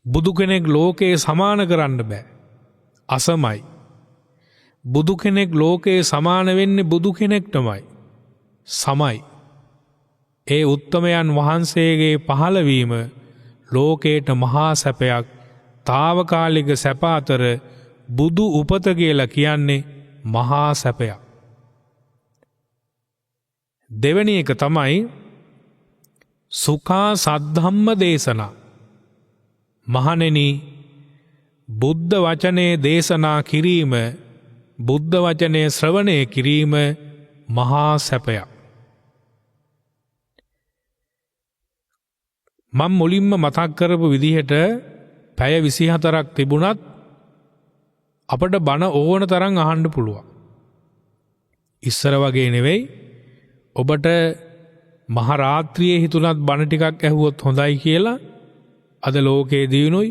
බුදු කෙනෙක් ලෝකයේ සමාන කරන්න බෑ. අසමයි. බුදු කෙනෙක් ලෝකයේ සමාන වෙන්නේ බුදු කෙනෙක්ටමයි. සමයි. ඒ උත්තමයන් වහන්සේගේ පහළවීම ලෝකයට මහා සැපයක්. තාවකාලික සැප අතර බුදු උපත කියලා කියන්නේ මහා සැපයක්. දෙවැනි එක තමයි සුඛා සද්ධම්ම දේශනා. මහණෙනි, බුද්ධ වචනේ දේශනා කිරීම, බුද්ධ වචනේ ශ්‍රවණය කිරීම මහා සැපයක්. මම මුලින්ම මතක් කරපු විදිහට පැය 24ක් තිබුණත් අපට බණ ඕන තරම් අහන්න පුළුවන්. ඉස්සර වගේ නෙවෙයි. ඔබට මහ රාත්‍රියේ හිතුණත් බණ ටිකක් ඇහුවොත් හොඳයි කියලා අද ලෝකයේ දිනුයි,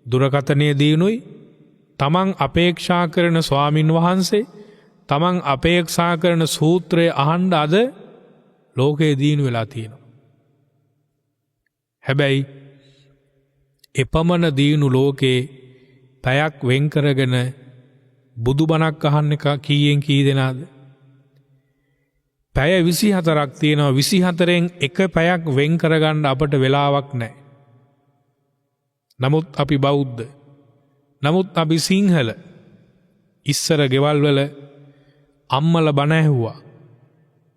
දුරකථනයේ දිනුයි, තමන් අපේක්ෂා කරන ස්වාමින් වහන්සේ, තමන් අපේක්ෂා කරන සූත්‍රය අහන්න අද ලෝකයේ දිනු වෙලා තියෙනවා. හැබැයි එපමණ දිනු ලෝකේ පැයක් වෙන් කරගෙන බුදුබණක් අහන්න එක කීයෙන් කී දෙනාද? පැය 24ක් තියෙනවා. 24න් එක පැයක් වෙන් කරගන්න අපට වෙලාවක් නැහැ. නමුත් අපි බෞද්ධ. නමුත් අපි සිංහල. ඉස්සර ගෙවල් වල අම්මල බණ ඇහුවා.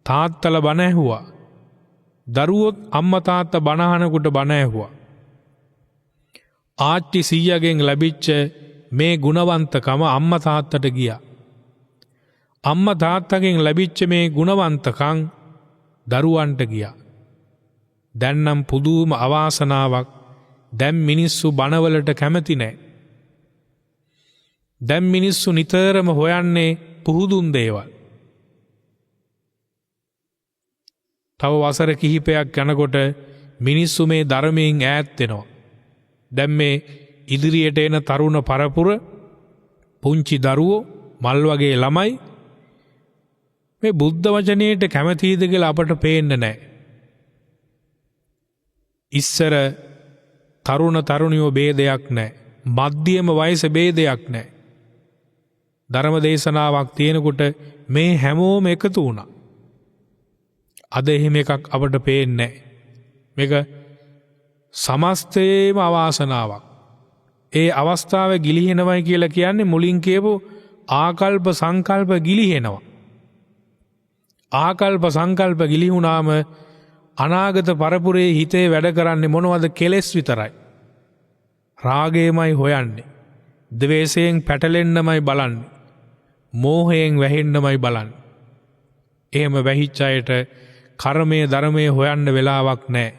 තාත්තල බණ ඇහුවා. දරුවොත් අම්මා තාත්තා බණ අහනකොට බණ ඇහුවා. ආච්චි සීයාගෙන් ලැබිච්ච මේ ගුණවන්තකම අම්මා තාත්තට ගියා. අම්මා තාත්තගෙන් ලැබිච්ච මේ ගුණවන්තකම් දරුවන්ට ගියා. දැන් නම් පුදුම අවාසනාවක්. දැන් මිනිස්සු බණවලට කැමති නැහැ. දැන් මිනිස්සු නිතරම හොයන්නේ පුහුදුන් දේවල්. තව වසර කිහිපයක් යනකොට මිනිස්සු මේ ධර්මයෙන් ඈත් වෙනවා. දැන් මේ ඉදිරියට එන තරුණ පරපුර, පුංචි දරුවෝ, මල් වගේ ළමයි මේ බුද්ධ වචනයට කැමතිද කියලා අපට පේන්නේ නැහැ. ඉස්සර තරුණ තරුණියෝ ભેදයක් නැහැ. මධ්‍යම වයස ભેදයක් නැහැ. ධර්ම දේශනාවක් තියෙනකොට මේ හැමෝම එකතු වුණා. අද එහෙම එකක් අපට පේන්නේ නැහැ. මේක සමස්තයේම අවාසනාවක්. ඒ අවස්ථාවේ ගිලිහෙනවයි කියලා කියන්නේ මුලින් කියපු ආකල්ප සංකල්ප ගිලිහෙනවා. ආකල්ප සංකල්ප ගිලිහුණාම අනාගත පරපුරේ හිතේ වැඩ කරන්නේ මොනවද? කෙලෙස් විතරයි. රාගයමයි හොයන්නේ. ද්වේෂයෙන් පැටලෙන්නමයි බලන්නේ. මෝහයෙන් වැහෙන්නමයි බලන්නේ. එහෙම වැහිච්ච අයට කර්මයේ ධර්මයේ හොයන්න වෙලාවක් නැහැ.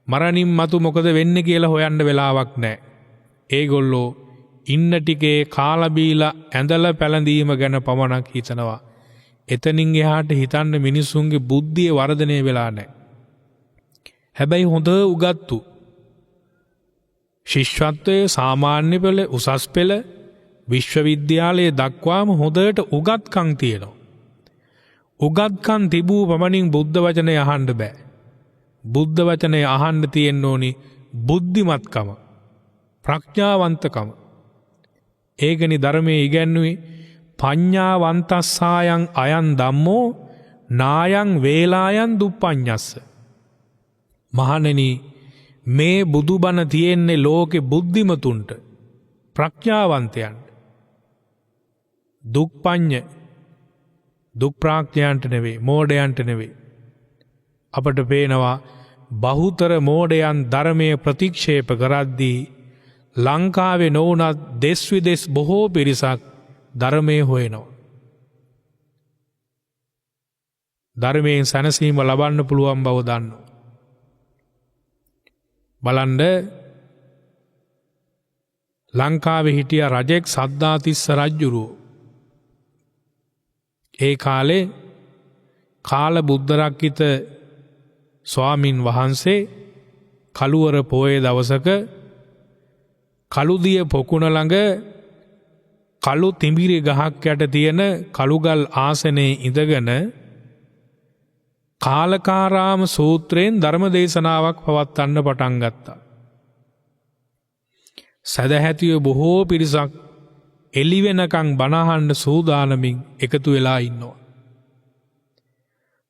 මරණින් මතු මොකද වෙන්නේ කියලා හොයන්න වෙලාවක් නැහැ. ඒගොල්ලෝ ඉන්න ටිකේ කාලා බීලා ඇඳලා පැළඳීම ගැන පමණක් හිතනවා. එතනින් එහාට හිතන්න මිනිසුන්ගේ බුද්ධිය වර්ධනය වෙලා නැහැ. හැබැයි හොඳ උගත්තු ශිෂ්‍යත්වයේ සාමාන්‍ය පෙළ, උසස් පෙළ, විශ්වවිද්‍යාලයේ දක්වාම හොඳට උගත්කම් තියෙනවා. උගත්කම් තිබූ පමණින් බුද්ධ වචනය අහන්න බෑ. බුද්ධ වචනය අහන්න තියෙන්න ඕනි බුද්ධිමත්කම, ප්‍රඥාවන්තකම. ඒකනි ධර්මයේ ඉගැන්වුවේ පඤ්ඤාවන්තස්සායන් අයන් ධම්මෝ නායන් වේලායන් දුප්පඤ්ඤස්ස. මහණෙනි, මේ බුදුබණ තියෙන්නේ ලෝකේ බුද්ධිමතුන්ට, ප්‍රඥාවන්තයන්ට. දුක්පඤ්ඤ දුක්ප්‍රඥයන්ට නෙවෙයි, මෝඩයන්ට නෙවෙයි. අපට පේනවා බහුතර මෝඩයන් ධර්මයේ ප්‍රතික්ෂේප කරද්දී ලංකාවේ නොවුනත් දෙස් විදෙස් බොහෝ පිරිසක් ධර්මයේ හොයනවා. ධර්මයෙන් සැනසීම ලබන්න පුළුවන් බව දන්නවා. බලන්න, ලංකාවේ හිටිය රජෙක් සද්ධාතිස්ස රජුරෝ. ඒ කාලේ කාල බුද්ධරක්කිත ස්වාමින් වහන්සේ කළුවර පෝය දවසක කළුදිය පොකුණ ළඟ කළු තිඹිරි ගහක් යට තියෙන කළුගල් ආසනයේ ඉඳගෙන කාලකාරාම සූත්‍රයෙන් ධර්ම දේශනාවක් පවත්වන්න පටන් ගත්තා. සදැහැතිව බොහෝ පිරිසක් එළි වෙනකන් බණහන්න සූදානමින් එකතු වෙලා ඉන්නවා.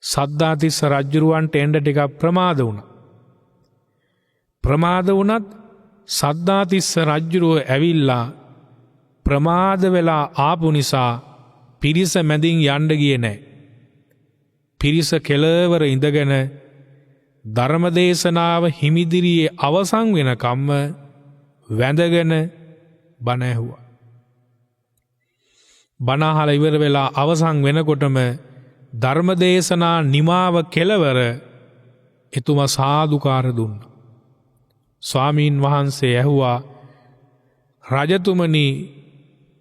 සද්ධාතිස්ස රජ්ජුරුවන්ට එන්න ටිකක් ප්‍රමාද වුණා. ප්‍රමාද වුණත් සද්ධාතිස්ස රජ්ජුරුව ඇවිල්ලා ප්‍රමාද වෙලා ආපු නිසා පිරිස මැදින් යන්න ගියේ නැහැ. පිරිස කෙළවර ඉඳගෙන ධර්මදේශනාව හිමිදිරියේ අවසන් වෙනකම්ම වැඳගෙන බණ ඇහුවා. බණ අහලා ඉවර වෙලා අවසන් වෙනකොටම ධර්මදේශනා නිමාව කෙළවර එතුමා සාදුකාර දුන්නා. ස්වාමීන් වහන්සේ ඇහුවා, රජතුමනි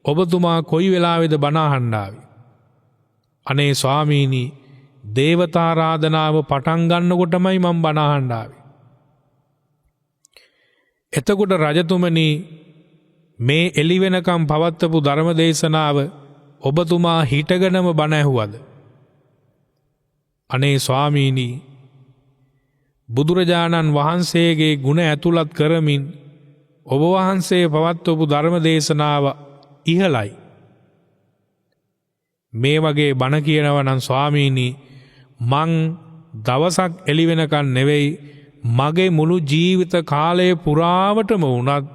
ඔබතුමා කොයි වෙලාවේද බණ අහන්න ආවේ? අනේ ස්වාමීනි, දේවතාරාධනාව පටන් ගන්නකොටමයි මම බණ අහන්න ආවේ. එතකොට රජතුමනි, මේ එළි වෙනකම් පවත්වපු ධර්මදේශනාව ඔබතුමා හිටගෙනම බණ ඇහුවද? අනේ ස්වාමීනි, බුදුරජාණන් වහන්සේගේ ගුණ ඇතුළත් කරමින් ඔබ වහන්සේ පවත්වපු ධර්මදේශනාව ඉහළයි. මේ වගේ බණ කියනවා නම් ස්වාමීනි, මං දවසක් එළි වෙනකන් නෙවෙයි, මගේ මුළු ජීවිත කාලය පුරාවටම වුණත්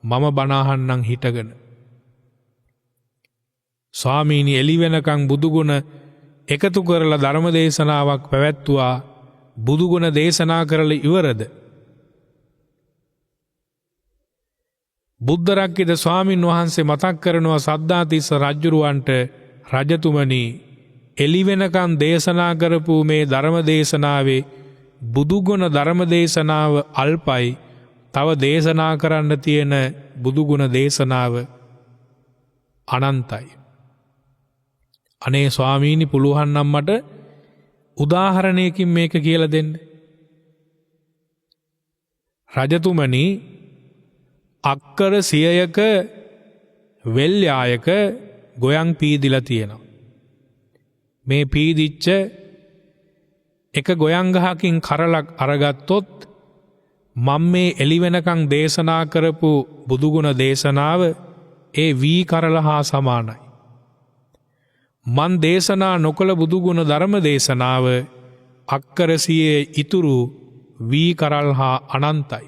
මම බණ අහන්නම් හිටගෙන. ස්වාමීනි, එළි වෙනකන් බුදුගුණ එකතු කරලා ධර්මදේශනාවක් පැවැත්තුවා. බුදුගුණ දේශනා කරලා ඉවරද? බුද්ධ රක්කිත ස්වාමින් වහන්සේ මතක් කරනවා සද්ධාතිස්ස රජ්ජුරුවන්ට, රජතුමනි, එළි වෙනකන් දේශනා කරපු මේ ධර්මදේශනාවේ බුදුගුණ ධර්මදේශනාව අල්පයි. තව දේශනා කරන්න තියෙන බුදුගුණ දේශනාව අනන්තයි. අනේ ස්වාමීනි, පුළුවන් නම් මට උදාහරණයකින් මේක කියලා දෙන්න. රජතුමනි, අක්කර 100ක වෙල්යායක ගොයන් පීදිලා තියෙනවා. මේ පීදිච්ච එක ගොයන් ගහකින් කරලක් අරගත්තොත් මම මේ එළි වෙනකන් දේශනා කරපු බුදුගුණ දේශනාව ඒ වී කරල හා සමානයි. මන් දේශනා නොකළ බුදුගුණ ධර්ම දේශනාව අක්කර 100 ඉතුරු වී කරල් හා අනන්තයි.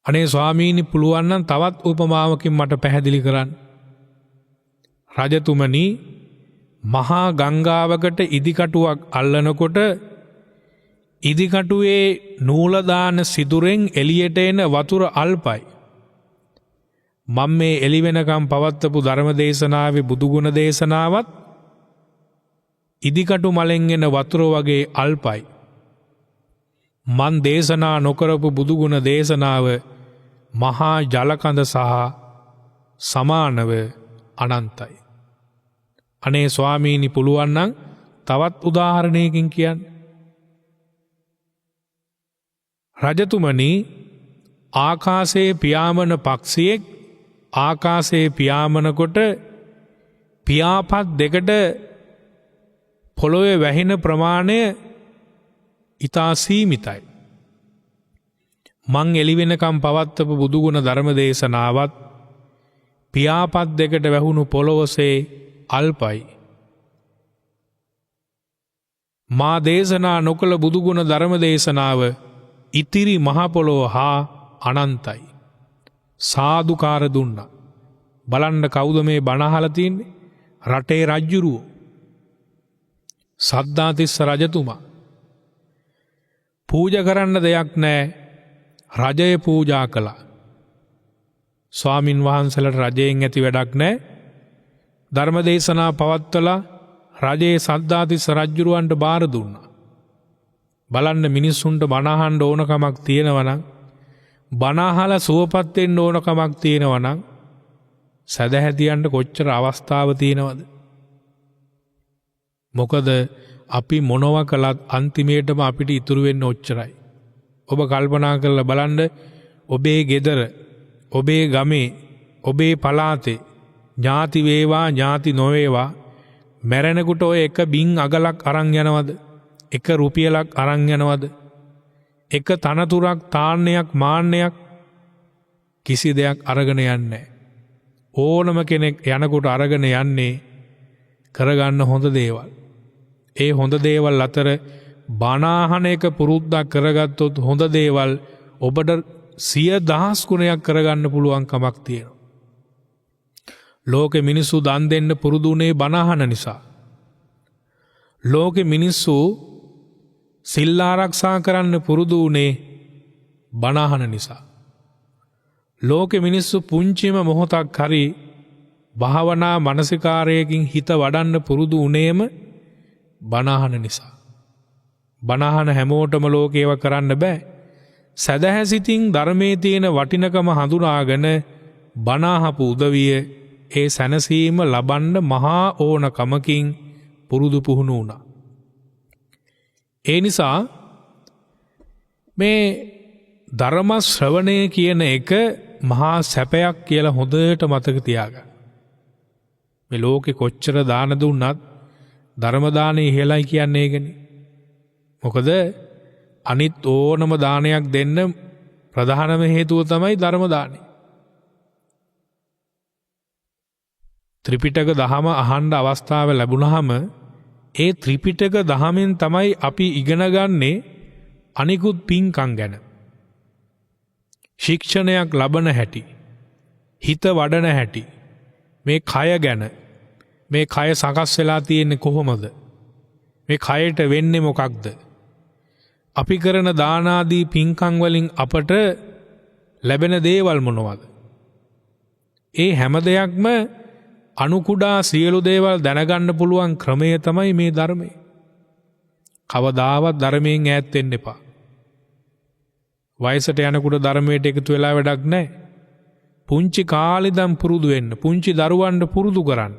අනේ ස්වාමීනි, පුළුවන් නම් තවත් උපමාවකින් මට පැහැදිලි කරන්න. රජතුමනි, මහා ගංගාවකට ඉදිකටුවක් අල්ලනකොට ඉදිකටුවේ නූලදාන සිදුරෙන් එළියට එන වතුර අල්පයි. මම මේ එළි වෙනකම් පවත්වපු ධර්මදේශනාවේ බුදුගුණ දේශනාවත් ඉදිකටු මලෙන් එන වතුර වගේ අල්පයි. මන් දේශනා නොකරපු බුදුගුණ දේශනාව මහා ජලකඳ සහ සමානව අනන්තයි. අනේ ස්වාමීනි, පුළුවන් නම් තවත් උදාහරණයකින් කියන්න. රජතුමනි, ආකාශයේ පියාඹන පක්ෂියෙක් ආකාශයේ පියාඹනකොට පියාපත් දෙකට පොළොවේ වැහෙන ප්‍රමාණය ඉතා සීමිතයි. මං එළි වෙනකම් පවත්වපු බුදුගුණ ධර්මදේශනාවත් පියාපත් දෙකට වැහුණු පොළොවසේ අල්පයි. මා දේශනා නොකළ බුදුගුණ ධර්මදේශනාව ඉතිරි මහ පොළොව හා අනන්තයි. සාදුකාර දුන්නා. බලන්න කවුද මේ බණ අහලා තින්නේ? රටේ රජ්ජුරුවෝ. සද්ධාතිස්ස රජතුමා. පූජා කරන්න දෙයක් නැහැ. රජය පූජා කළා. ස්වාමින් වහන්සේලාට රජයෙන් ඇති වැඩක් නැහැ. ධර්මදේශනා පවත්වලා රජයේ සද්ධාතිස්ස රජ්ජුරුවන්ට බාර දුන්නා. බලන්න, මිනිස්සුන්ට බණ අහන්න ඕනකමක් තියෙනවා නම්, බණ අහලා සුවපත් වෙන්න ඕනකමක් තියෙනවා නම්, සදැහැතියන්ට කොච්චර අවස්ථාව තියෙනවද? මොකද අපි මොනව කළත් අන්තිමේටම අපිට ඉතුරු වෙන්න ඔච්චරයි. ඔබ කල්පනා කරලා බලන්න, ඔබේ ගෙදර, ඔබේ ගමේ, ඔබේ පළාතේ ඥාති වේවා ඥාති නොවේවා මැරෙනකොට ඔය එක බින් අගලක් අරන් යනවද? එක රුපියලක් අරන් යනවද? එක තනතුරක් තාන්නයක් මාන්නයක් කිසි දෙයක් අරගෙන යන්නේ. ඕනම කෙනෙක් යනකොට අරගෙන යන්නේ කරගන්න හොඳ දේවල්. ඒ හොඳ දේවල් අතර බණාහන එක පුරුද්දක් කරගත්තොත් හොඳ දේවල් ඔබට 100,000 ගුණයක් කරගන්න පුළුවන් කමක් තියෙනවා. ලෝකෙ මිනිස්සු දන් දෙන්න පුරුදු වුණේ බණාහන නිසා. ලෝකෙ මිනිස්සු සිල් ආරක්ෂා කරන්න පුරුදු වුණේ බණාහන නිසා. ලෝකෙ මිනිස්සු පුංචිම මොහොතක් හරි භාවනා මානසිකාරයකින් හිත වඩන්න පුරුදු වුණේම බණාහන නිසා. බණාහන හැමෝටම ලෝකේව කරන්න බෑ. සදහැසිතින් ධර්මයේ තියෙන වටිනකම හඳුනාගෙන බණාහපු උදවිය ඒ සැනසීම ලබන්න මහා ඕනකමකින් පුරුදු පුහුණු වුණා. ඒ නිසා මේ ධර්ම ශ්‍රවණය කියන එක මහා සැපයක් කියලා හොඳට මතක තියාගන්න. මේ ලෝකෙ කොච්චර දාන දුන්නත් ධර්ම දානෙ ඉහළයි කියන්නේ ඒකනේ. මොකද අනිත් ඕනම දානයක් දෙන්න ප්‍රධානම හේතුව තමයි ධර්ම දානෙ. ත්‍රිපිටක දහම අහන්න අවස්ථාව ලැබුණාම ඒ ත්‍රිපිටක දහමෙන් තමයි අපි ඉගෙන ගන්නේ අනිකුත් පින්කම් ගැන. ශික්ෂණයක් ලබන හැටි, හිත වඩන හැටි, මේ කය ගැන, මේ කය සකස් වෙලා තියෙන්නේ කොහොමද? මේ කයට වෙන්නේ මොකක්ද? අපි කරන දාන ආදී පින්කම් වලින් අපට ලැබෙන දේවල් මොනවද? ඒ හැම දෙයක්ම අනුකුඩා සියලු දේවල් දැනගන්න පුළුවන් ක්‍රමය තමයි මේ ධර්මය. කවදාවත් ධර්මයෙන් ඈත් වෙන්න එපා. වයසට යනකොට ධර්මයට එකතු වෙලා වැඩක් නැහැ. පුංචි කාලේ ඉඳන් පුරුදු වෙන්න, පුංචි දරුවන්ට පුරුදු කරන්න.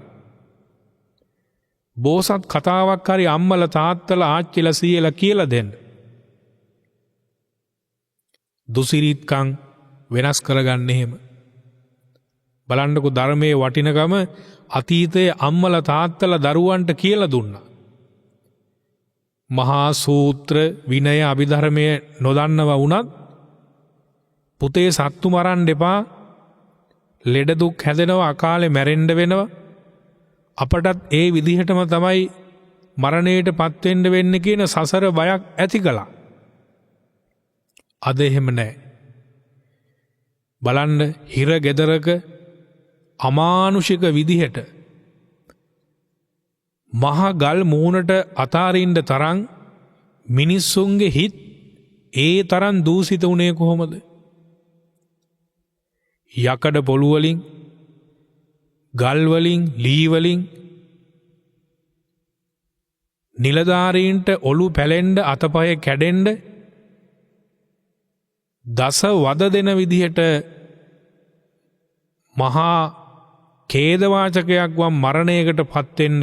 බෝසත් කතාවක් හරි අම්මලා තාත්තලා ආච්චිලා සීයලා කියලා දෙන්න. දුසිරිත්කම් වෙනස් කරගන්න එහෙම. බලන්නකො ධර්මයේ වටිනකම අතීතයේ අම්මලා තාත්තලා දරුවන්ට කියලා දුන්නා. මහා සූත්‍ර විනය අභිධර්මයේ නොදන්නව වුණත් පුතේ සත්තු මරන්න එපා, ලෙඩ දුක් හැදෙනවා, අකාලේ මැරෙන්න වෙනවා, අපටත් ඒ විදිහටම තමයි මරණයට පත් වෙන්න වෙන්නේ කියන සසර බයක් ඇති කළා. අද එහෙම නැහැ. බලන්න හිර ගෙදරක අමානුෂික විදිහට මහා ගල් මූණට අතාරින්න තරම් මිනිස්සුන්ගේ හිත් ඒ තරම් දූෂිත වුණේ කොහොමද? යකඩ පොළු වලින්, ගල් වලින්, ලී වලින් නිලධාරීන්ට ඔලු පැලෙන්න, අතපය කැඩෙන්න, දස වද දෙන විදිහට මහා ඛේදවාචකයක් වන් මරණයකට පත් වෙන්න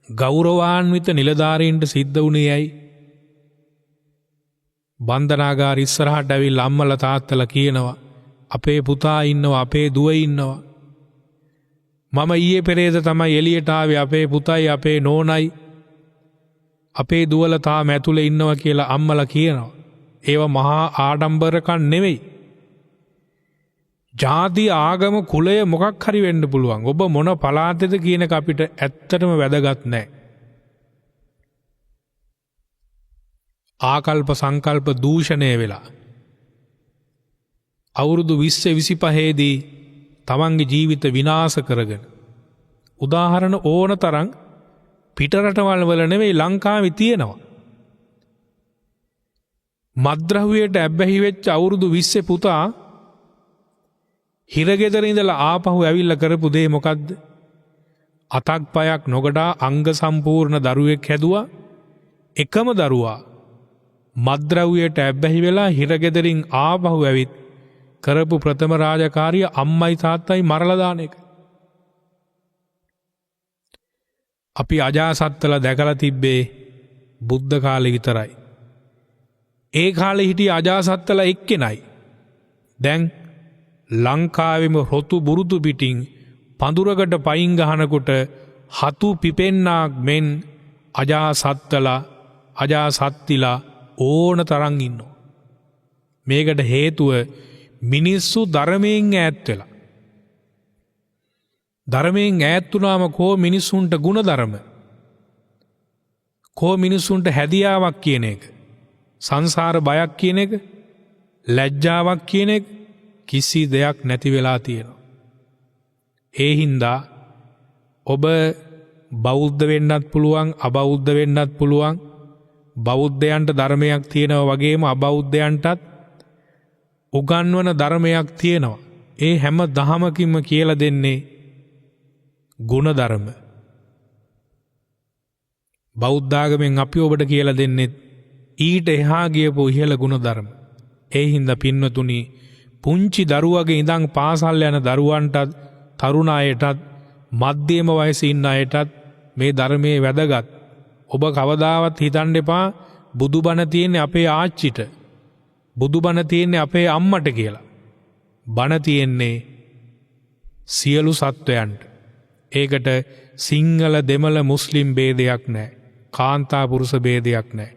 ගෞරවාන්විත නිලධාරීන්ට සිද්ධ වුණේ ඇයි? බන්ධනාගාර ඉස්සරහට ඇවිල්ලා අම්මලා තාත්තලා කියනවා, අපේ පුතා ඉන්නවා, අපේ දුව ඉන්නවා. මම ඊයේ පෙරේද තමයි එළියට ආවේ, අපේ පුතයි අපේ නෝනයි අපේ දුවලා තාම ඇතුලේ ඉන්නවා කියලා අම්මලා කියනවා. ඒව මහා ආඩම්බරකම් නෙවෙයි. ජාති ආගම කුලය මොකක් හරි වෙන්න පුළුවන්. ඔබ මොන පළාතේද කියන එක අපිට ඇත්තටම වැදගත් නැහැ. ආකල්ප සංකල්ප දූෂණය වෙලා අවුරුදු 20-25 දී තමන්ගේ ජීවිත විනාශ කරගෙන, උදාහරණ ඕන තරම් පිටරටවල් වල නෙවෙයි ලංකාවේ තියෙනවා. මත්ද්‍රව්‍යයට ඇබ්බැහි වෙච්ච අවුරුදු 20 පුතා හිරගෙදර ඉඳලා ආපහු ඇවිල්ලා කරපු දේ මොකද්ද? අතක් පයක් නොගඩා අංග සම්පූර්ණ දරුවෙක් හැදුවා. එකම දරුවා මත්ද්‍රව්‍යයට ඇබ්බැහි වෙලා හිරගෙදරින් ආපහු ඇවිත් කරපු ප්‍රථම රාජකාරිය අම්මයි තාත්තයි මරලා දාන එක. අපි අජාසත්තලා දැකලා තිබ්බේ බුද්ධ කාලේ විතරයි. ඒ කාලේ හිටිය අජාසත්තලා එක්කෙනයි. දැන් ලංකාවෙම රොතු බුරුතු පිටින් පඳුරකට පයින් ගහනකොට හතු පිපෙන්නාක් මෙන් අජාසත්තලා, අජාසත්තිලා ඕන තරම් ඉන්නවා. මේකට හේතුව මිනිස්සු ධර්මයෙන් ඈත් වෙලා. ධර්මයෙන් ඈත් වුණාම කෝ මිනිස්සුන්ට ගුණධර්ම, කෝ මිනිස්සුන්ට හැදියාවක් කියන එක, සංසාර බයක් කියන එක, ලැජ්ජාවක් කියන එක කිසි දෙයක් නැති වෙලා තියෙනවා. ඒ හින්දා ඔබ බෞද්ධ වෙන්නත් පුළුවන්, අබෞද්ධ වෙන්නත් පුළුවන්. බෞද්ධයන්ට ධර්මයක් තියෙනවා වගේම අබෞද්ධයන්ටත් උගන්වන ධර්මයක් තියෙනවා. ඒ හැම දහමකින්ම කියලා දෙන්නේ ගුණධර්ම. බෞද්ධාගමෙන් අපි ඔබට කියලා දෙන්නේ ඊට එහා ගියපු ඉහළ ගුණධර්ම. ඒ හින්දා පින්වතුනි, පුංචි දරුවගේ ඉඳන් පාසල් යන දරුවන්ටත්, තරුණ අයටත්, මධ්‍යම වයසේ ඉන්න අයටත් මේ ධර්මයේ වැදගත්. ඔබ කවදාවත් හිතන්න එපා බුදුබණ තියෙන්නේ අපේ ආච්චිට, බුදුබණ තියෙන්නේ අපේ අම්මට කියලා. බණ තියෙන්නේ සියලු සත්වයන්ට. ඒකට සිංහල, දෙමළ, මුස්ලිම් ભેදයක් නැහැ. කාන්තා පුරුෂ ભેදයක් නැහැ.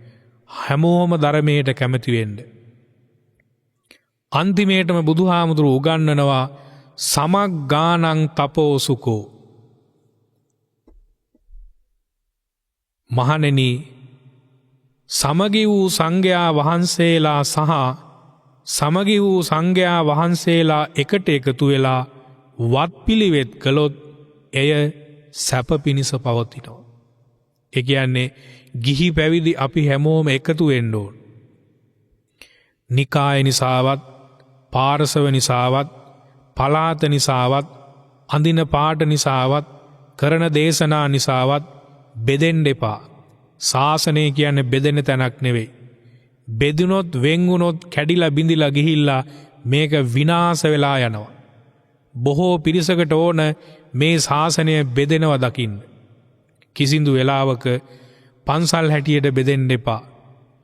හැමෝම ධර්මයට කැමති වෙන්න. අන්තිමේටම බුදුහාමුදුරුවෝ උගන්වනවා සමග්ගානං තපෝසුකෝ. මහණෙනි, සමගි වූ සංඝයා වහන්සේලා සහ සමගි වූ සංඝයා වහන්සේලා එකට එකතු වෙලා වත්පිළිවෙත් කළොත් එය සැප පිණිස පවතිනවා. ඒ කියන්නේ ගිහි පැවිදි අපි හැමෝම එකතු වෙන්න ඕන. නිකාය නිසාවත්, පාරසව නිසාවත්, පලාත නිසාවත්, අඳින පාට නිසාවත්, කරන දේශනා නිසාවත් බෙදෙන්න එපා. ශාසනය කියන්නේ බෙදෙන තැනක් නෙවෙයි. බෙදුනොත්, වෙන් වුනොත්, කැඩිලා බිඳිලා ගිහිල්ලා මේක විනාශ වෙලා යනවා. බොහෝ පිරිසකට ඕන මේ ශාසනය බෙදෙනවා දකින්න. කිසිදු වෙලාවක පන්සල් හැටියට බෙදෙන්න එපා.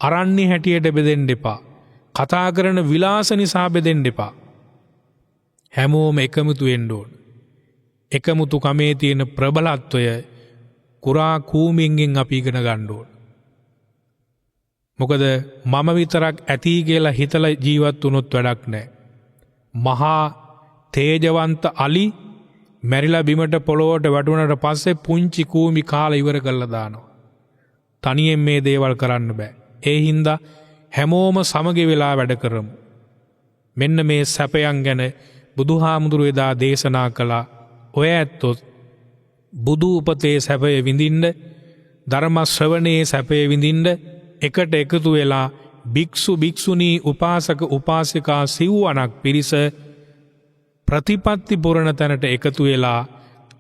අරණ්‍ය හැටියට බෙදෙන්න එපා. කතා කරන විලාස නිසා බෙදෙන්න එපා. හැමෝම එකමුතු වෙන්න ඕන. එකමුතු කමේ තියෙන ප්‍රබලත්වය කුරා කූමින්ගෙන් අපි ඉගෙන ගන්න ඕන. මොකද මම විතරක් ඇති කියලා හිතලා ජීවත් වුණොත් වැඩක් නැහැ. මහා තේජවන්ත අලි මැරිලා බිමට පොළොවට වැටුණාට පස්සේ පුංචි කූමි කාලා ඉවර කරලා දානවා. තනියෙන් මේ දේවල් කරන්න බෑ. ඒ හින්දා හැමෝම සමගි වෙලා වැඩ කරමු. මෙන්න මේ සැපයන් ගැන බුදුහාමුදුරුවෝ එදා දේශනා කළා. ඔය ඇත්තොත් බුදු උපතේ සැපය විඳින්න, ධර්ම ශ්‍රවණයේ සැපය විඳින්න එකට එකතු වෙලා භික්ෂු භික්ෂුණී, උපාසක උපාසිකා සිව්වණක් පිරිස ප්‍රතිපත්ති පුරණ තැනට එකතු වෙලා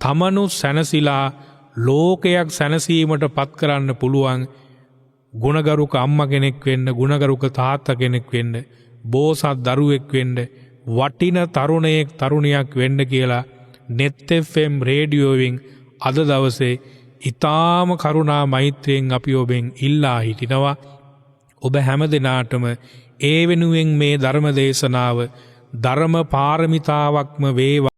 තමනු සැනසීලා ලෝකයක් සැනසීමට පත් කරන්න පුළුවන් ගුණගරුක අම්මා කෙනෙක් වෙන්න, ගුණගරුක තාත්තා කෙනෙක් වෙන්න, බෝසත් දරුවෙක් වෙන්න, වටින තරුණයෙක් තරුණියක් වෙන්න කියලා net FM රේඩියෝවෙන් අද දවසේ ඊ타ම කරුණා මෛත්‍රියෙන් අපි ඔබෙන් ඉල්ලා හිටිනවා. ඔබ හැම දිනාටම ඒ වෙනුවෙන් මේ ධර්ම දේශනාව ධර්ම පාරමිතාවක්ම වේවා.